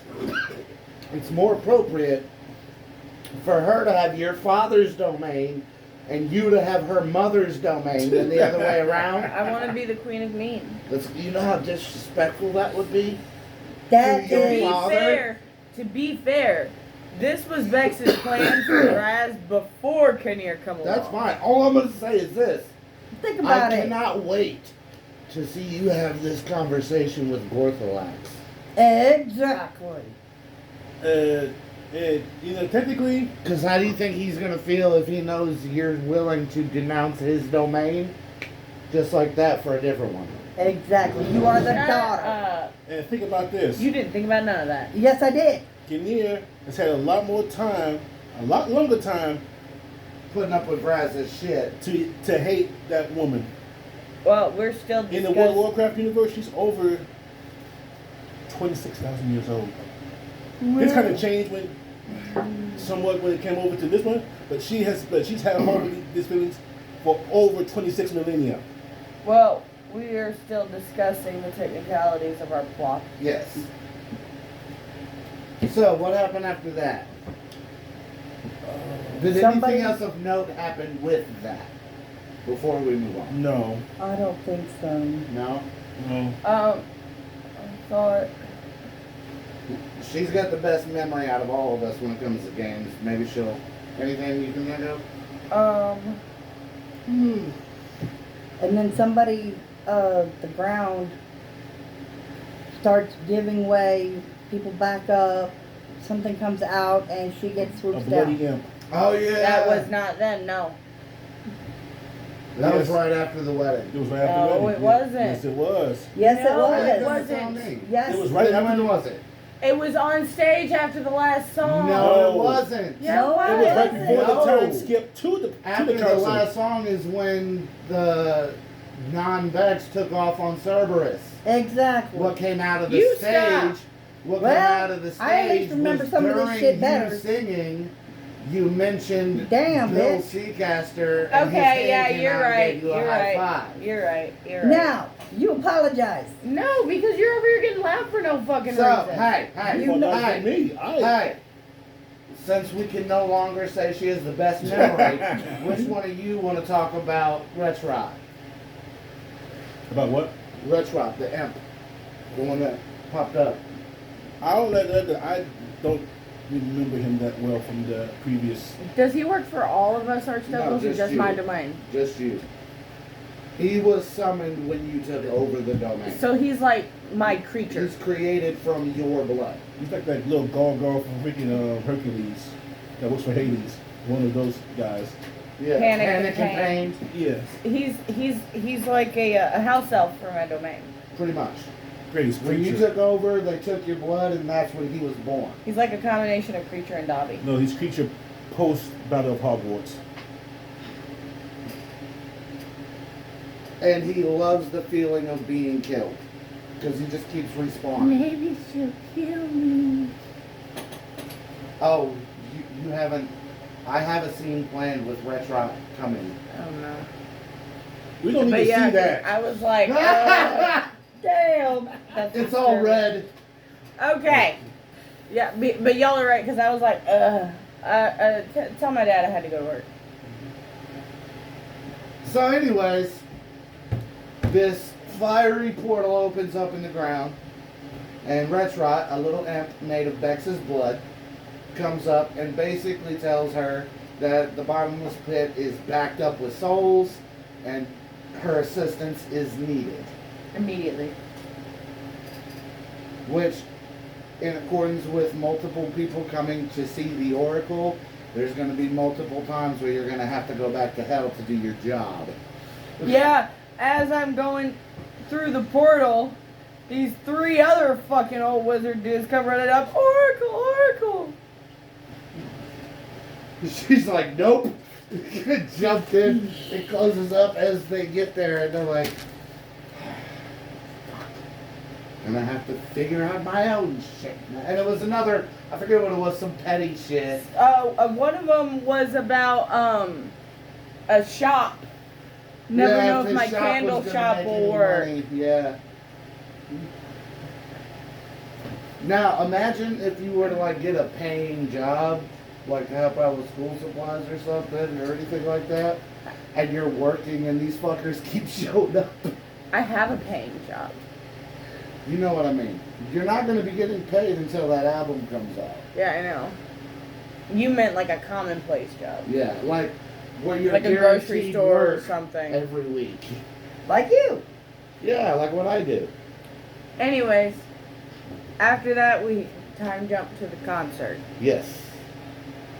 it's more appropriate for her to have your father's domain and you to have her mother's domain than the other way around. I want to be the queen of mean. You know how disrespectful that would be? That Your To be is. father? fair, this was Vex's plan for Raz before Kinnear come along. That's fine. All I'm going to say is this. Think about I it. cannot wait to see you have this conversation with Gorthalax. Exactly. Technically, Because how do you think he's going to feel if he knows you're willing to denounce his domain just like that for a different one? Exactly. You are the Shut daughter. up. and think about this. You didn't think about none of that. Yes, I did. Kinnear has had a lot more time, a lot longer time Putting up with Raz's shit. to hate that woman. Well, we're still In discussing. the World of Warcraft universe, she's over 26,000 years old. This kind of changed somewhat when it came over to this one, but she's had all of these feelings for over 26 millennia. Well, we are still discussing the technicalities of our plot. Yes. So, what happened after that? Did Somebody- anything else of note happen with that before we move on? No, I don't think so. No? no. I thought. She's got the best memory out of all of us when it comes to games. Maybe she'll... Anything you can think of? And then somebody, the ground starts giving way, people back up, something comes out, and she gets A swooped bloody down. imp. Oh, yeah. That was not then, no. That was Yes. right after the wedding. It was right after No, the wedding. it wasn't. Yes, it was. Yes, No, it it was. wasn't. Yes. It was right Then after when the was it? It was on stage after the last song. No, it wasn't. Yeah, No, it It was right wasn't. before the No. time skip to the After the concert. last song is when the non-Vex took off on Cerberus. Exactly. What came out of the You stage? stop. What Well, came out of the stage I at least remember was some of this during shit you better. singing. You mentioned Damn, Bill bitch. Seacaster. And his Okay, hand yeah, came you're out and right. gave you a You're high right. five. You're right. You're right. Now, you apologize. No, because you're over here getting loud for no fucking So, reason. hey, You know- hey, me. hey. Since we can no longer say she has the best memory, which one of you want to talk about Retrot? About what? Retrot, the imp. The one that popped up. I don't remember him that well from the previous. Does he work for all of us, Archduke, or just just you. my domain? Just you. He was summoned when you took over the domain. So he's like my creature. He's created from your blood. He's like that little gargoyle from freaking Hercules that works for Hades. One of those guys. Yeah. Panic and and Pain. pain. He's like a house elf for my domain. Pretty much. Greatest When you creature. took over, they took your blood, and that's when he was born. He's like a combination of creature and Dobby. No, he's creature post Battle of Hogwarts. And he loves the feeling of being killed. Because he just keeps respawning. Maybe she'll kill me. Oh, you haven't... I have a scene planned with Retrot coming. Oh no. We don't need But to yeah, see that. I was like, damn. That's It's all disturbing. red. Okay. Yeah, but y'all are right, because I was like, tell my dad I had to go to work. So anyways, this fiery portal opens up in the ground, and Retrot, a little imp made of Bex's blood, comes up and basically tells her that the bottomless pit is backed up with souls, and her assistance is needed. Immediately. Which, in accordance with multiple people coming to see the Oracle, there's going to be multiple times where you're going to have to go back to hell to do your job. Yeah, as I'm going through the portal, these three other fucking old wizard dudes come running up. Oracle, Oracle. She's like, nope. Jumped in. It closes up as they get there, and they're like, and I have to figure out my own shit. And it was another, I forget what it was, some petty shit. One of them was about a shop. Never Yeah, know if his my shop candle was gonna shop make will any work. money. Yeah. Now imagine if you were to like get a paying job like to help out with school supplies or something or anything like that, and you're working and these fuckers keep showing up, I have a paying job. you know what I mean? You're not going to be getting paid until that album comes out. Yeah, I know. You meant like a commonplace job. Yeah, like where you're Like a grocery guaranteed store or work something. every week. Like you. Yeah, like what I do. Anyways, after that we time jump to the concert. Yes.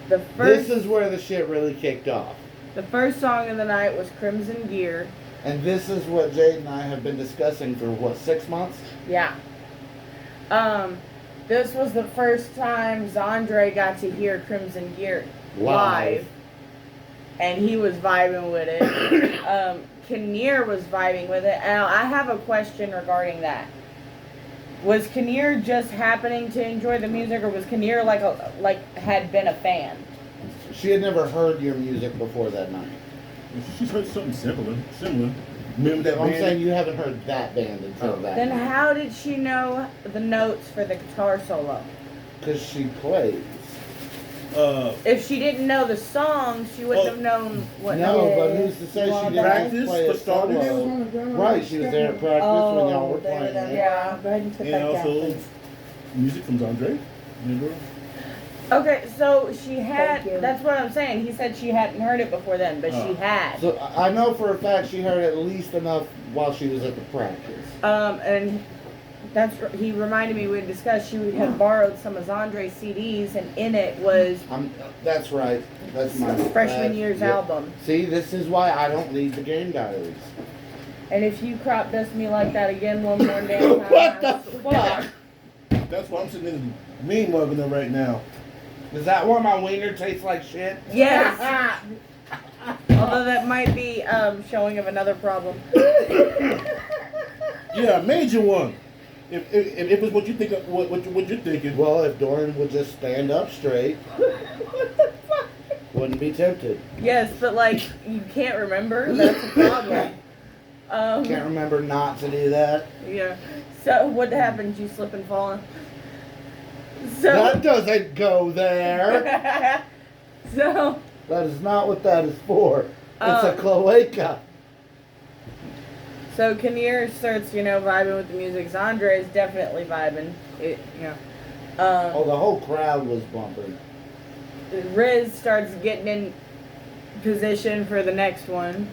The first This is where the shit really kicked off. the first song of the night was Crimson Gear. And this is what Jade and I have been discussing for, what, 6 months? Yeah. This was the first time Zandre got to hear Crimson Gear live. And he was vibing with it. Kinnear was vibing with it. And I have a question regarding that. Was Kinnear just happening to enjoy the music, or was Kinnear had been a fan? She had never heard your music before that night. She's heard something similar. Remember that I'm band? saying you haven't heard that band until that Then night. how did she know the notes for the guitar solo? Because she plays. If she didn't know the song, she wouldn't have known what No, notes. but who's to say she didn't Practice play a for starters? solo? Right, she was there at practice when y'all were there, playing. there. it. Yeah. Go ahead and put And that down, also please. music from Andre. Remember? Okay, so she had, Thank you. that's what I'm saying. He said she hadn't heard it before then, but she had. So I know for a fact she heard at least enough while she was at the practice. And he reminded me, we discussed, she had borrowed some of Zandre's CDs, and in it was That's right. That's my freshman bad. year's Yep. album. See, this is why I don't need the game diaries. And if you crop dust me like that again one more damn time, What the I swear. fuck? That's why I'm sitting in mean mugging her right now. Is that why my wiener tastes like shit? Yes. Although that might be showing of another problem. Yeah, major one. If it was what you think, what you're thinking. Well, if Doran would just stand up straight, wouldn't be tempted. Yes, but like you can't remember. That's a problem. Can't remember not to do that. Yeah. So what happened? You slip and fall. That So. doesn't go there. So. That is not what that is for. It's a Um, cloaca. So Kinnear starts, vibing with the music. Zandre is definitely vibing. Oh, the whole crowd was bumping. Riz starts getting in position for the next one.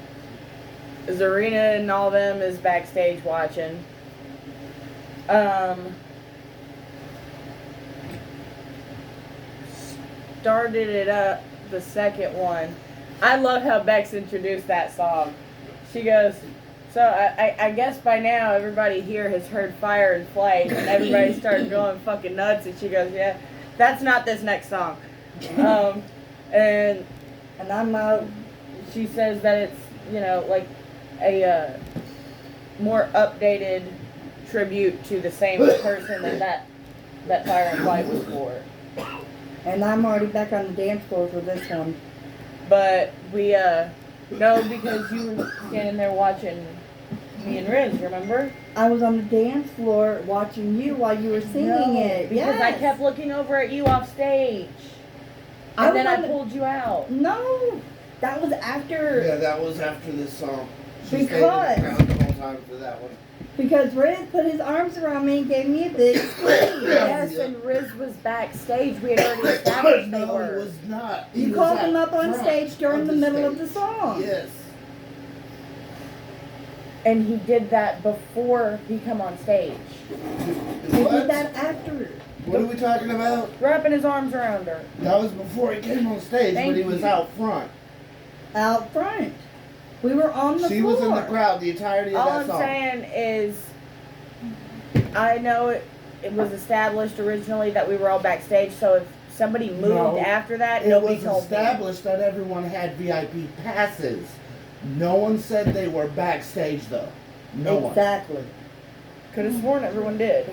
Zarina and all them is backstage watching. Started it up, the second one. I love how Bex introduced that song. She goes, so I guess by now everybody here has heard Fire and Flight, and everybody started going fucking nuts, and she goes, yeah, that's not this next song. And And I'm she says that it's, like a more updated tribute to the same person that Fire and Flight was for. I'm already back on the dance floor for this one. But we, no, because you were standing there watching me and Riz, remember? I was on the dance floor watching you while you were singing No, it. because I Yes. kept looking over at you off stage. I And was then I on the- pulled you out. No, that was after. Yeah, that was after this song. She Because- stayed in the crowd the whole time for that one. Because Riz put his arms around me and gave me a big squeeze. Yes, and Riz was backstage. We had already established they No, were. it was not. He You was called at him up on front stage during the middle of the stage. song. Yes. And he did that before he come on stage. He What? did that after. What are we talking about? Wrapping his arms around her. That was before he came on stage, Thank but he was you. out front. Out front. We were on the She floor. was in the crowd the entirety of All that I'm song. saying is, I know it was established originally that we were all backstage, so if somebody moved No, after that, It nobody was told me. established that everyone had VIP passes. No one said they were backstage though. No Exactly. Could have sworn everyone did.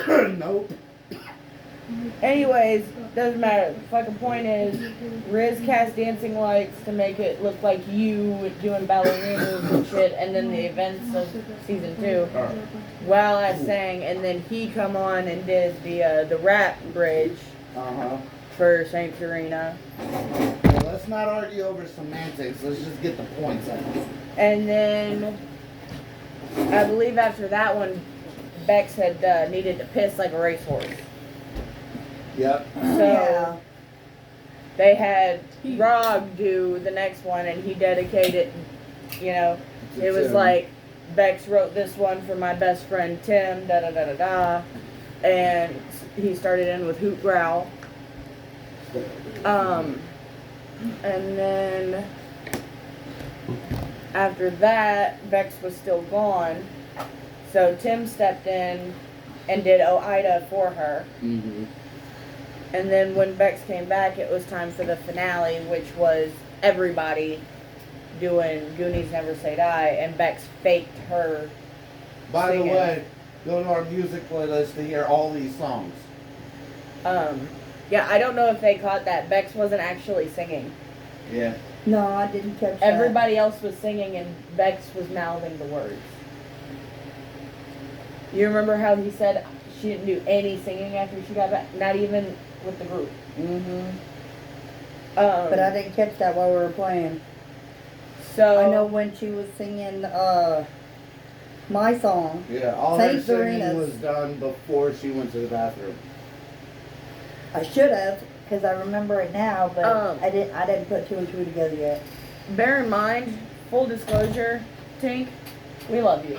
one. Nope. Anyways, doesn't matter. The fucking point is, Riz cast dancing lights to make it look like you doing ballerina moves and shit, and then the events of season 2. While I sang, and then he come on and did the rap bridge. Uh huh. for St. Serena. Well, let's not argue over semantics. Let's just get the points out. And then I believe after that one, Bex had needed to piss like a racehorse. Yep. So they had Rog do the next one, and he dedicated, you know, it was like, Bex wrote this one for my best friend Tim, da da da da da, and he started in with Hoot Growl. And then after that, Bex was still gone, so Tim stepped in and did Oida for her. Mm-hmm. And then when Bex came back, it was time for the finale, which was everybody doing Goonies Never Say Die, and Bex faked her By singing. the way, go to our music playlist to hear all these songs. Yeah, I don't know if they caught that. Bex wasn't actually singing. Yeah. No, I didn't catch that. Everybody else was singing, and Bex was mouthing the words. You remember how he said she didn't do any singing after she got back? Not even with the group. Mm-hmm. But I didn't catch that while we were playing. So I know when she was singing my song. Yeah, all her Saint singing Serena's. was done before she went to the bathroom. I should have, because I remember it now, but I didn't put two and two together yet. bear in mind, full disclosure, Tink, we love you.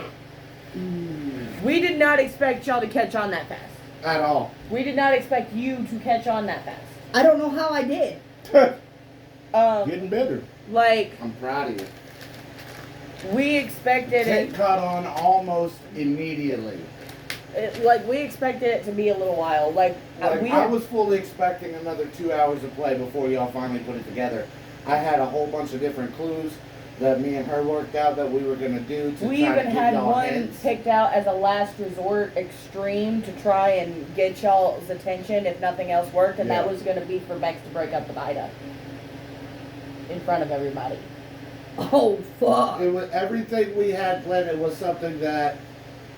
We did not expect y'all to catch on that fast. At all. We did not expect you to catch on that fast. I don't know how I did. Getting better. Like, I'm proud of you. we expected Tate caught on almost immediately. we expected it to be a little while. Like I was fully expecting another 2 hours of play before y'all finally put it together. I had a whole bunch of different clues that me and her worked out that we were going to do to we try even to give had y'all one hints. picked out as a last resort extreme to try and get y'all's attention if nothing else worked, and that Yeah. was going to be for Bex to break up the Ida in front of everybody. Oh, fuck. It was everything we had planned. It was something that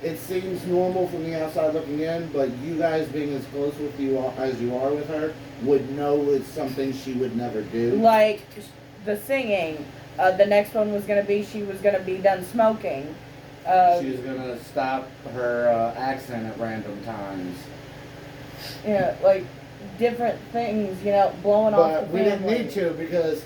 it seems normal from the outside looking in, but you guys being as close with you as you are with her would know it's something she would never do. Like the singing, the next one was going to be she was going to be done smoking. She was gonna stop her accent at random times. You know, like different things, you know, blowing off But the we didn't family. need to because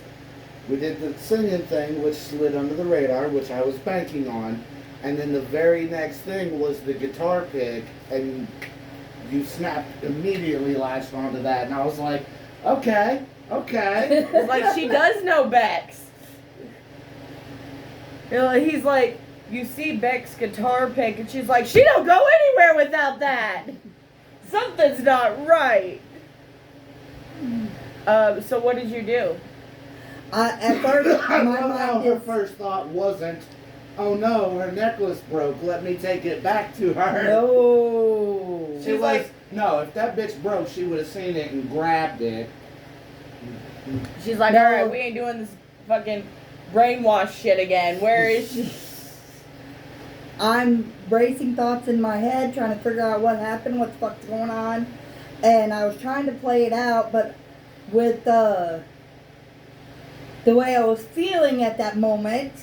we did the singing thing, which slid under the radar, which I was banking on. And then the very next thing was the guitar pick, and you snapped immediately latched onto that. And I was like, okay. It's like she does know Bex. You know, he's like, you see Beck's guitar pick, and she's like, she don't go anywhere without that. Something's not right. So what did you do? At first, I my love how mind her is, first thought wasn't, oh no, her necklace broke, let me take it back to her. no. She was like, no, if that bitch broke, she would have seen it and grabbed it. She's like, No. all right, we ain't doing this fucking brainwash shit again. Where is she? I'm racing thoughts in my head, trying to figure out what happened, what the fuck's going on. And I was trying to play it out, but with the way I was feeling at that moment,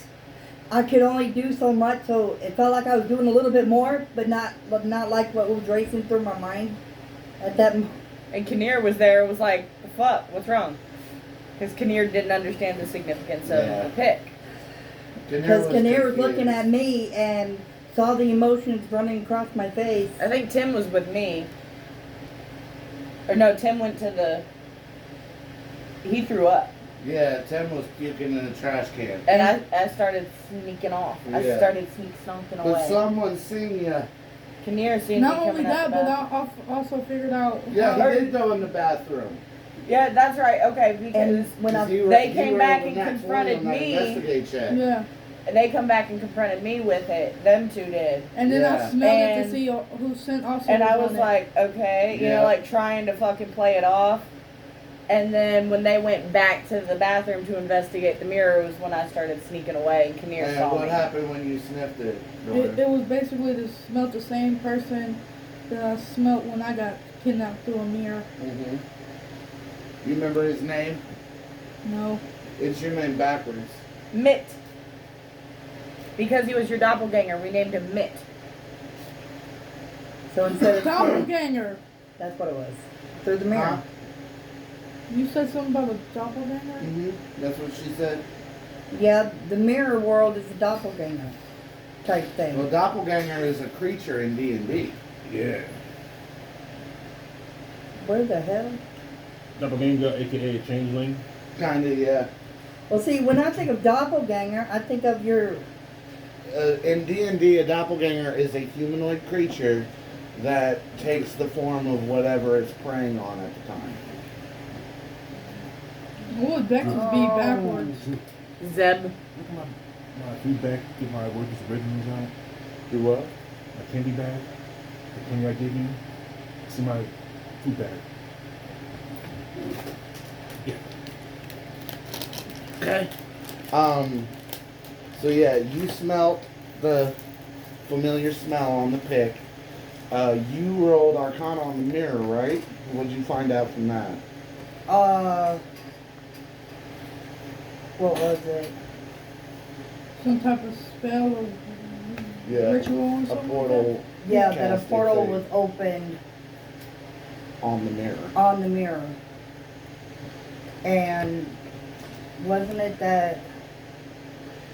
I could only do so much, so it felt like I was doing a little bit more, but not like what was racing through my mind at that moment. And Kinnear was there, was like, the fuck, what's wrong? Because Kinnear didn't understand the significance of Yeah. the pick. Because Kinnear was looking at me and saw the emotions running across my face. I think Tim was with me. Or no, Tim went to the... He threw up. Yeah, Tim was puking in a trash can. And I started sneaking off. I Yeah. started sneaking But away. someone seen you. Kinnear seen Not me only coming out that, the but bath. I also figured out. Yeah, how- he did go in the bathroom. Yeah, that's right. Okay, because And when 'Cause I he they he came rolled back a and nat 20 confronted on that me. Investigate check. Yeah, they come back and confronted me with it. Them two did. and then Yeah. I smelled it And- to see who sent also. And I on was it. like, okay, you Yeah. know, like trying to fucking play it off. And then when they went back to the bathroom to investigate the mirror was when I started sneaking away and Kinnear And saw what me. happened when you sniffed it? It was basically to smell the same person that I smelled when I got kidnapped through a mirror. Mm-hmm. You remember his name? No. It's your name backwards. Mitt. Because he was your doppelganger, we named him Mitt. So instead of Doppelganger. that's what it was. Through the mirror. Huh? You said something about a doppelganger? Mm-hmm. That's what she said. Yeah, the mirror world is a doppelganger type thing. Well, doppelganger is a creature in D&D. Yeah. Where the hell? Doppelganger, aka changeling. Kinda, yeah. Well, see, when I think of doppelganger, I think of your. In D&D, a doppelganger is a humanoid creature that takes the form of whatever it's preying on at the time. What would Bex's be backwards? Zeb. Look at my feedback, get my workers' originals out. Do what? My candy bag. The candy I gave you. See my food bag. Yeah. Okay. So yeah, you smelt the familiar smell on the pick. You rolled Arcana on the mirror, right? What did you find out from that? What was it? Some type of spell or Yeah, ritual or a something? portal Yeah, that a Casting portal thing. was opened on the mirror. on the mirror. And wasn't it that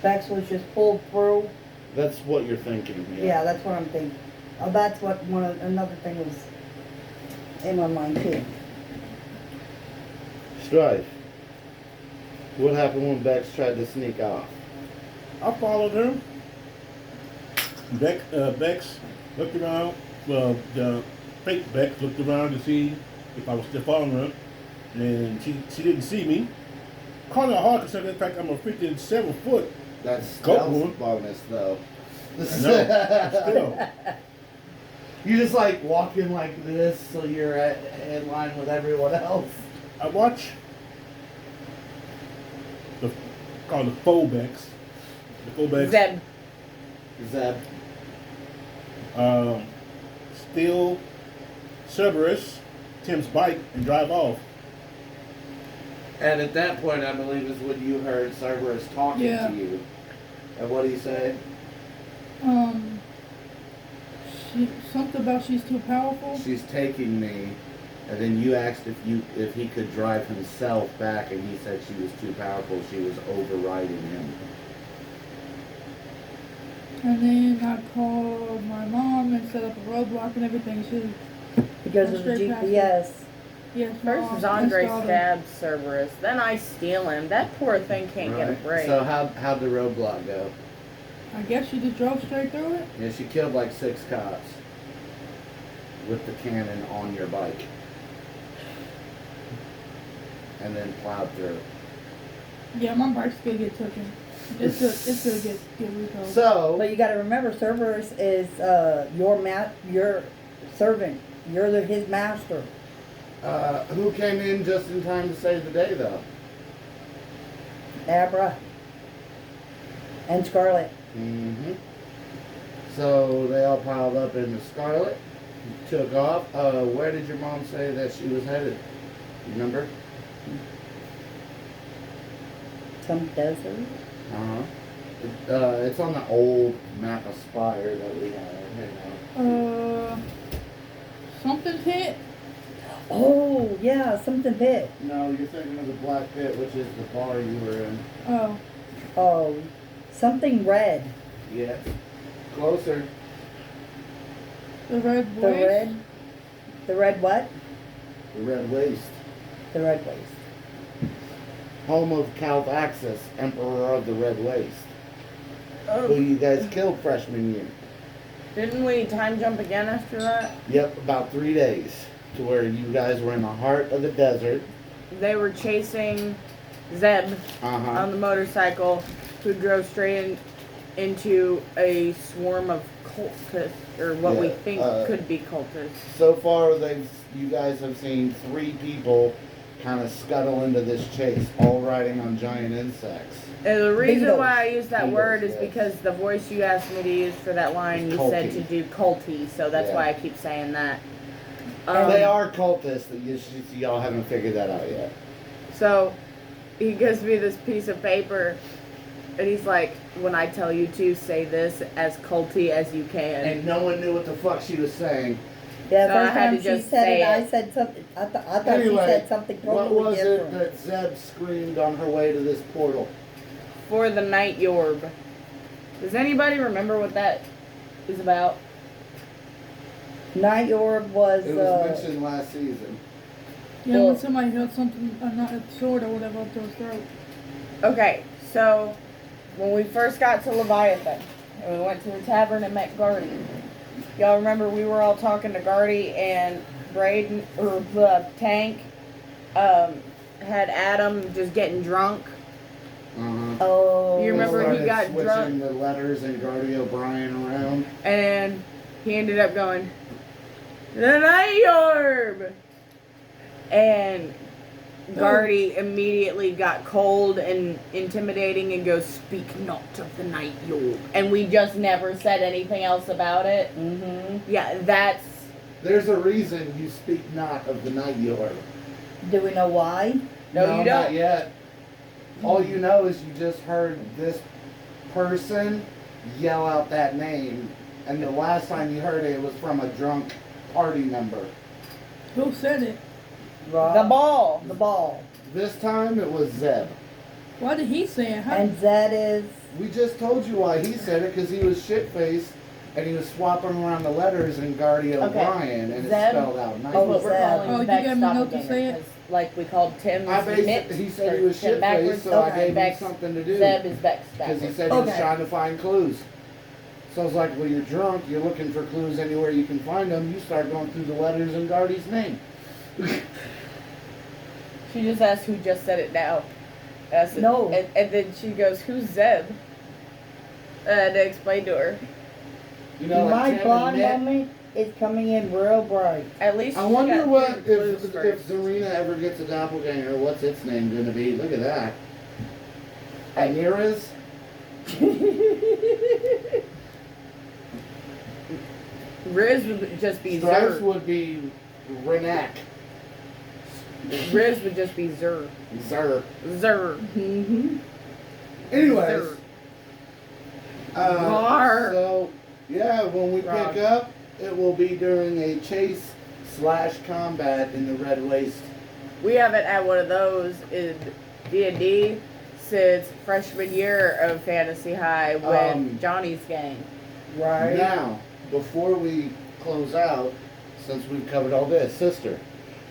Bex was just pulled through? That's what you're thinking. Yeah, that's what I'm thinking. Oh, that's what another thing was in my mind too. Strife. What happened when Bex tried to sneak off? I followed her. Bex looked around. Well, the fake Bex looked around to see if I was still following her, and she didn't see me. Caught her hard because in fact I'm a freaking 7 foot. That's Go stealth on. bonus, though. I know. Still. You just like walking like this, so you're in line with everyone else. I watch the called the faux Bex. The faux Bex. Zeb. Zeb. Steal Cerberus, Tim's bike, and drive off. And at that point, I believe is when you heard Cerberus talking Yeah. to you. And what do you say? Something about she's too powerful. She's taking me. And then you asked if he could drive himself back, and he said she was too powerful. She was overriding him. And then I called my mom and set up a roadblock and everything. She Because of the Straight past GPS. yes, First Mom, Andre installed it. stabs Cerberus, then I steal him. That poor thing can't get a Right. break. So how'd the roadblock go? I guess she just drove straight through it. Yeah, she killed like 6 cops with the cannon on your bike. And then plowed through. Yeah, my bike's gonna get taken. It's gonna get recalled. So, But you got to remember, Cerberus is your servant. You're his master. who came in just in time to save the day, though? Abra and Scarlet. Mm-hmm. So they all piled up in the Scarlet, took off. Where did your mom say that she was headed? Remember? Some desert. Uh-huh. It's on the old map of Spire that we have. Something hit. Oh yeah, something pit. No, you're thinking of the Black Pit, which is the bar you were in. Oh, Oh, something red. Yeah. Closer. the red The waste. red. The red what? The Red Waste. The red waste. Home of Calvaxus, Emperor of the Red Waste. Oh, Who you guys killed freshman year. didn't we time jump again after that? Yep, about 3 days. To where you guys were in the heart of the desert. They were chasing Zeb Uh-huh. on the motorcycle, who drove straight into a swarm of cultists, or what we Yeah, think could be cultists. So far, you guys have seen 3 people kind of scuttle into this chase, all riding on giant insects. And the reason Beetles. why I use that Beetles, word is yes. because the voice you asked me to use for that line, It's you said culty. to do culty, so that's Yeah. why I keep saying that. They are cultists. Y'all haven't figured that out yet. So he gives me this piece of paper, and he's like, when I tell you to, say this as culty as you can. And no one knew what the fuck she was saying. Yeah, So first I had time to she just said say it, I it. said something. I thought Anyway, she said something what totally was different. it that Zeb screamed on her way to this portal? For the night yorb. Does anybody remember what that is about? Night Orb was, It was mentioned last season. Yeah, Well- when somebody held something, not a sword or whatever, up to his throat. Okay, so when we first got to Leviathan, and we went to the tavern and met Gardy, y'all remember we were all talking to Gardy, and Braden, or the Tank, had Adam just getting drunk. oh. You remember he Started got switching drunk? the letters and Gardy O'Brien around. And he ended up going, the night orb! And Gardy immediately got cold and intimidating and goes, speak not of the night orb. And we just never said anything else about it. Mm-hmm. Yeah, that's... There's a reason you speak not of the night york. Do we know why? No, you Not don't. yet. All you know is you just heard this person yell out that name, and the last time you heard it was from a drunk party member. Who said it? The ball. The ball. This time it was Zeb. Why did he say it? How, And that is. We just told you why he said it, because he was shit-faced, and he was swapping around the letters in Gardy O'Brien, and it's Zeb? spelled out nice. That's what we're Zeb. calling Oh, you Beck's gave me a note to doppelganger, say it? 'cause, like we called Tim's mitt, He said he or was Tim backwards, shit-faced, so I okay. gave him Beck's- something to do. Zeb is Beck's Because he backwards. said he was Okay. trying to find clues. So I was like, well, you're drunk, you're looking for clues anywhere you can find them, you start going through the letters in Gardy's name. She just asked who just said it now. I said, No. And then she goes, who's Zeb? And I explained to her. You know, like My Tim and blonde Nick. moment is coming in real bright. At least I she wonder got what through the clues if first. Zarina ever gets a doppelganger, what's its name going to be? Look at that. Anira's? Riz would just be Stripes Zer. would be Renak. Riz would just be Zer. Zer. Zer. Mm-hmm. Anyways. Zer. Uh, so, yeah, when we Wrong. pick up, it will be during a chase / combat in the Red Waste. We haven't had one of those in D&D since freshman year of Fantasy High with Johnny's gang. Right. Now, before we close out, since we've covered all this, sister,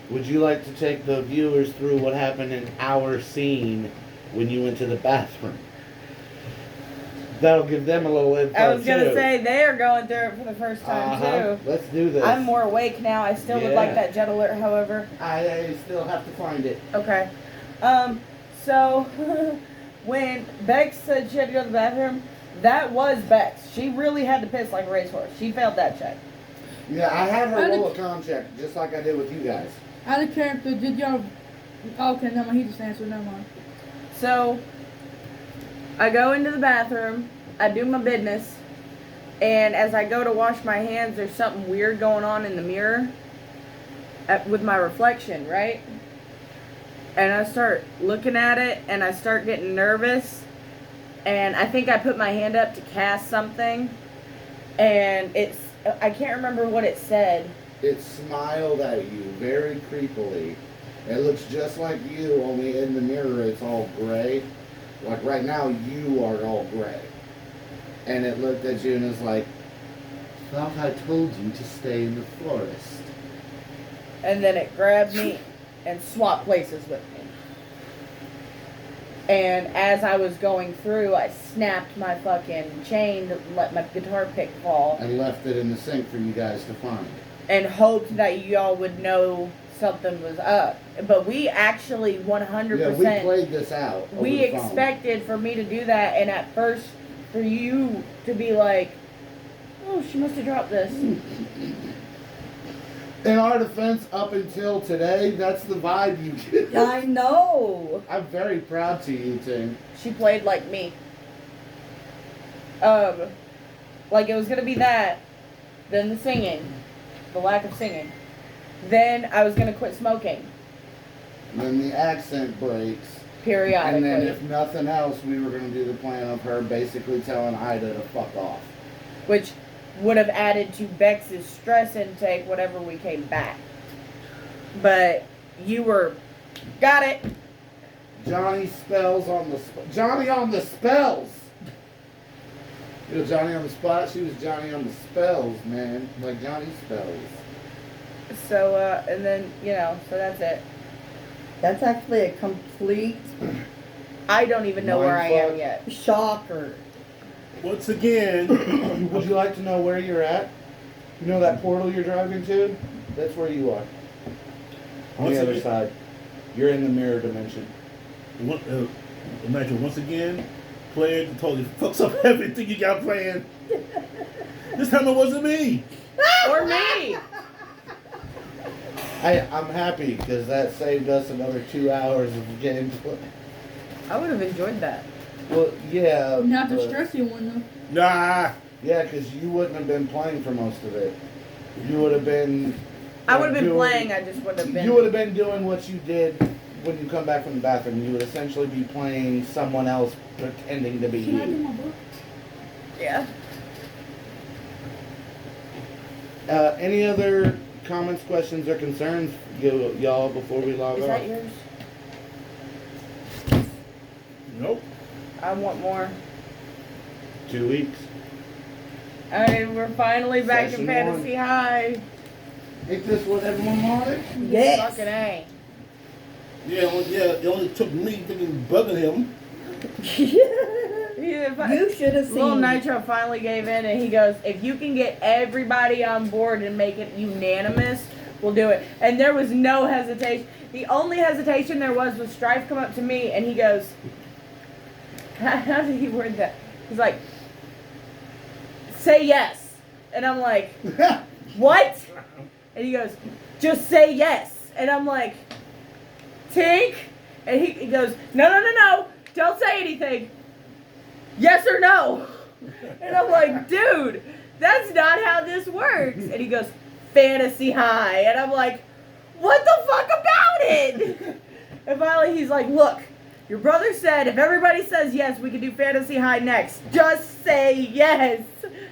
would you like to take the viewers through what happened in our scene when you went to the bathroom? That'll give them a little info I was gonna too. say they are going through it for the first time too. Let's do this. I'm more awake now. I still would like Yeah. that jet alert, however. I still have to find it. Okay. So when Bex said she had to go to the bathroom, that was Bex. She really had to piss like a racehorse. She failed that check. Yeah, I had her How did- roll a con check, just like I did with you guys. out of character, did y'all... Okay, never mind. He just answered. Never mind. So I go into the bathroom, I do my business, and as I go to wash my hands, there's something weird going on in the mirror with my reflection, right? And I start looking at it, and I start getting nervous, and I think I put my hand up to cast something, and I can't remember what it said. It smiled at you very creepily. It looks just like you, only in the mirror it's all gray. Like right now, you are all gray. And it looked at you and was like, thought I told you to stay in the forest. And then it grabbed me and swapped places with me. And as I was going through, I snapped my fucking chain to let my guitar pick fall And left it in the sink for you guys to find. and hoped that y'all would know something was up. But we actually 100%, Yeah, we played this out. over we the phone. expected for me to do that, and at first for you to be like, oh, she must have dropped this. In our defense, up until today, that's the vibe you get. I know. I'm very proud to you, Tim. She played like me. Like it was gonna be that, then the singing, the lack of singing. Then I was gonna quit smoking Then the accent breaks. periodically. And then if nothing else, we were going to do the plan of her basically telling Ida to fuck off. Which would have added to Bex's stress intake whenever we came back. But you were, got it. Johnny spells on the Johnny on the spells. You know, Johnny on the spot. She was Johnny on the spells, man. Like Johnny spells. So, and then, so that's it. That's actually a complete I don't even know where I am Mindfuck. yet. shocker. Once again, Would you like to know where you're at? You know that portal you're driving to? That's where you are. On Once the other again- side. You're in the mirror dimension. imagine once again, player totally fucks up everything you got planned. This time it wasn't me. Or me. I'm happy because that saved us another 2 hours of gameplay. I would have enjoyed that. Well, yeah. Not the but- stressy one Nah. Yeah, because you wouldn't have been playing for most of it. You would have been. I would have been doing- playing, I just wouldn't have been. You would have been doing what you did when you come back from the bathroom. You would essentially be playing someone else pretending to be though. Can I do you. my book? Yeah. Any other comments, questions, or concerns, y'all, before we log Is off? that yours? Nope. I want more. 2 weeks. And we're finally back in Session Fantasy High. Ain't this what everyone wanted? Yes. Fucking A. Yeah, it only took me thinking bugging him. Yeah, You should have Little seen. Nitro finally gave in and he goes, if you can get everybody on board and make it unanimous, we'll do it. And there was no hesitation. The only hesitation there was Strife come up to me and he goes, how did he word that? He's like, say yes. And I'm like, what? And he goes, just say yes. And I'm like, Tink? And he goes, no. Don't say anything. Yes or no? And I'm like, dude, that's not how this works. And he goes, Fantasy High. And I'm like, what the fuck about it? And finally he's like, look, your brother said if everybody says yes, we can do Fantasy High next. Just say yes.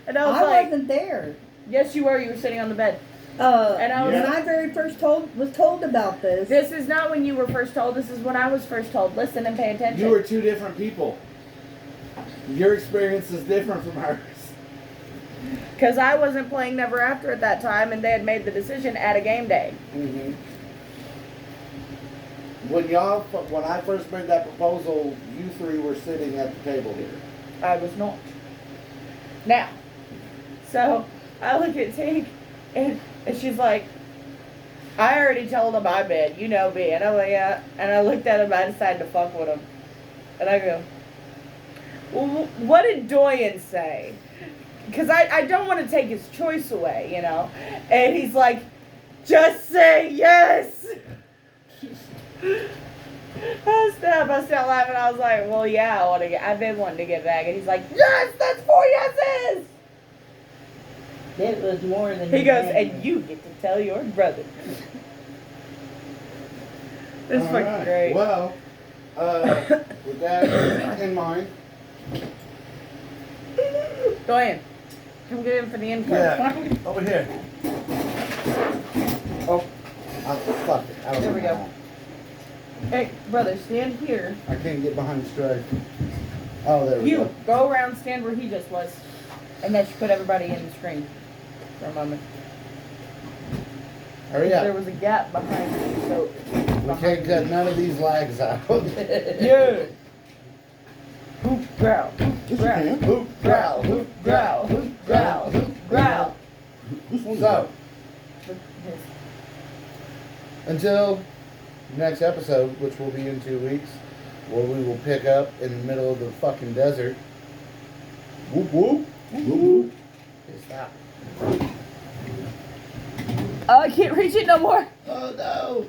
And I was I like, wasn't there. yes, you were. You were sitting on the bed. And I was- when I very first was told about this. This is not when you were first told. This is when I was first told. Listen and pay attention. You were two different people. Your experience is different from ours. Because I wasn't playing Never After at that time, and they had made the decision at a game day. Mm-hmm. When I first made that proposal, you three were sitting at the table here. I was not. Now, so I look at Tink, and she's like, I already told him I bid, you know me. And I'm like, yeah. And I looked at him, I decided to fuck with him. And I go, well, what did Doyen say? Because I don't want to take his choice away, you know. And he's like, just say yes. I stopped laughing. I was like, well, yeah, I've been wanting to get back. And he's like, yes, that's 4 yeses. It was more than He goes, and you get to tell your brother. It's All fucking right. great. Well, with that in mind, Doyen, come get in for the intro. yeah, over here. Oh, fuck it. I don't There we know. go. Hey, brother, stand here. I can't get behind Strife. Oh, there we You go. go around, stand where he just was, and that should put everybody in the screen for a moment. Hurry There up. was a gap behind you, so We can't cut none of these lags out. yeah. Hoop growl, hoop Yes, you growl, can. hoop growl, hoop growl, hoop growl, hoop growl. Which one is So, until next episode, which will be in 2 weeks, where we will pick up in the middle of the fucking desert. Whoop whoop. that? Woo-woo. Hey, stop. I can't reach it no more. Oh no.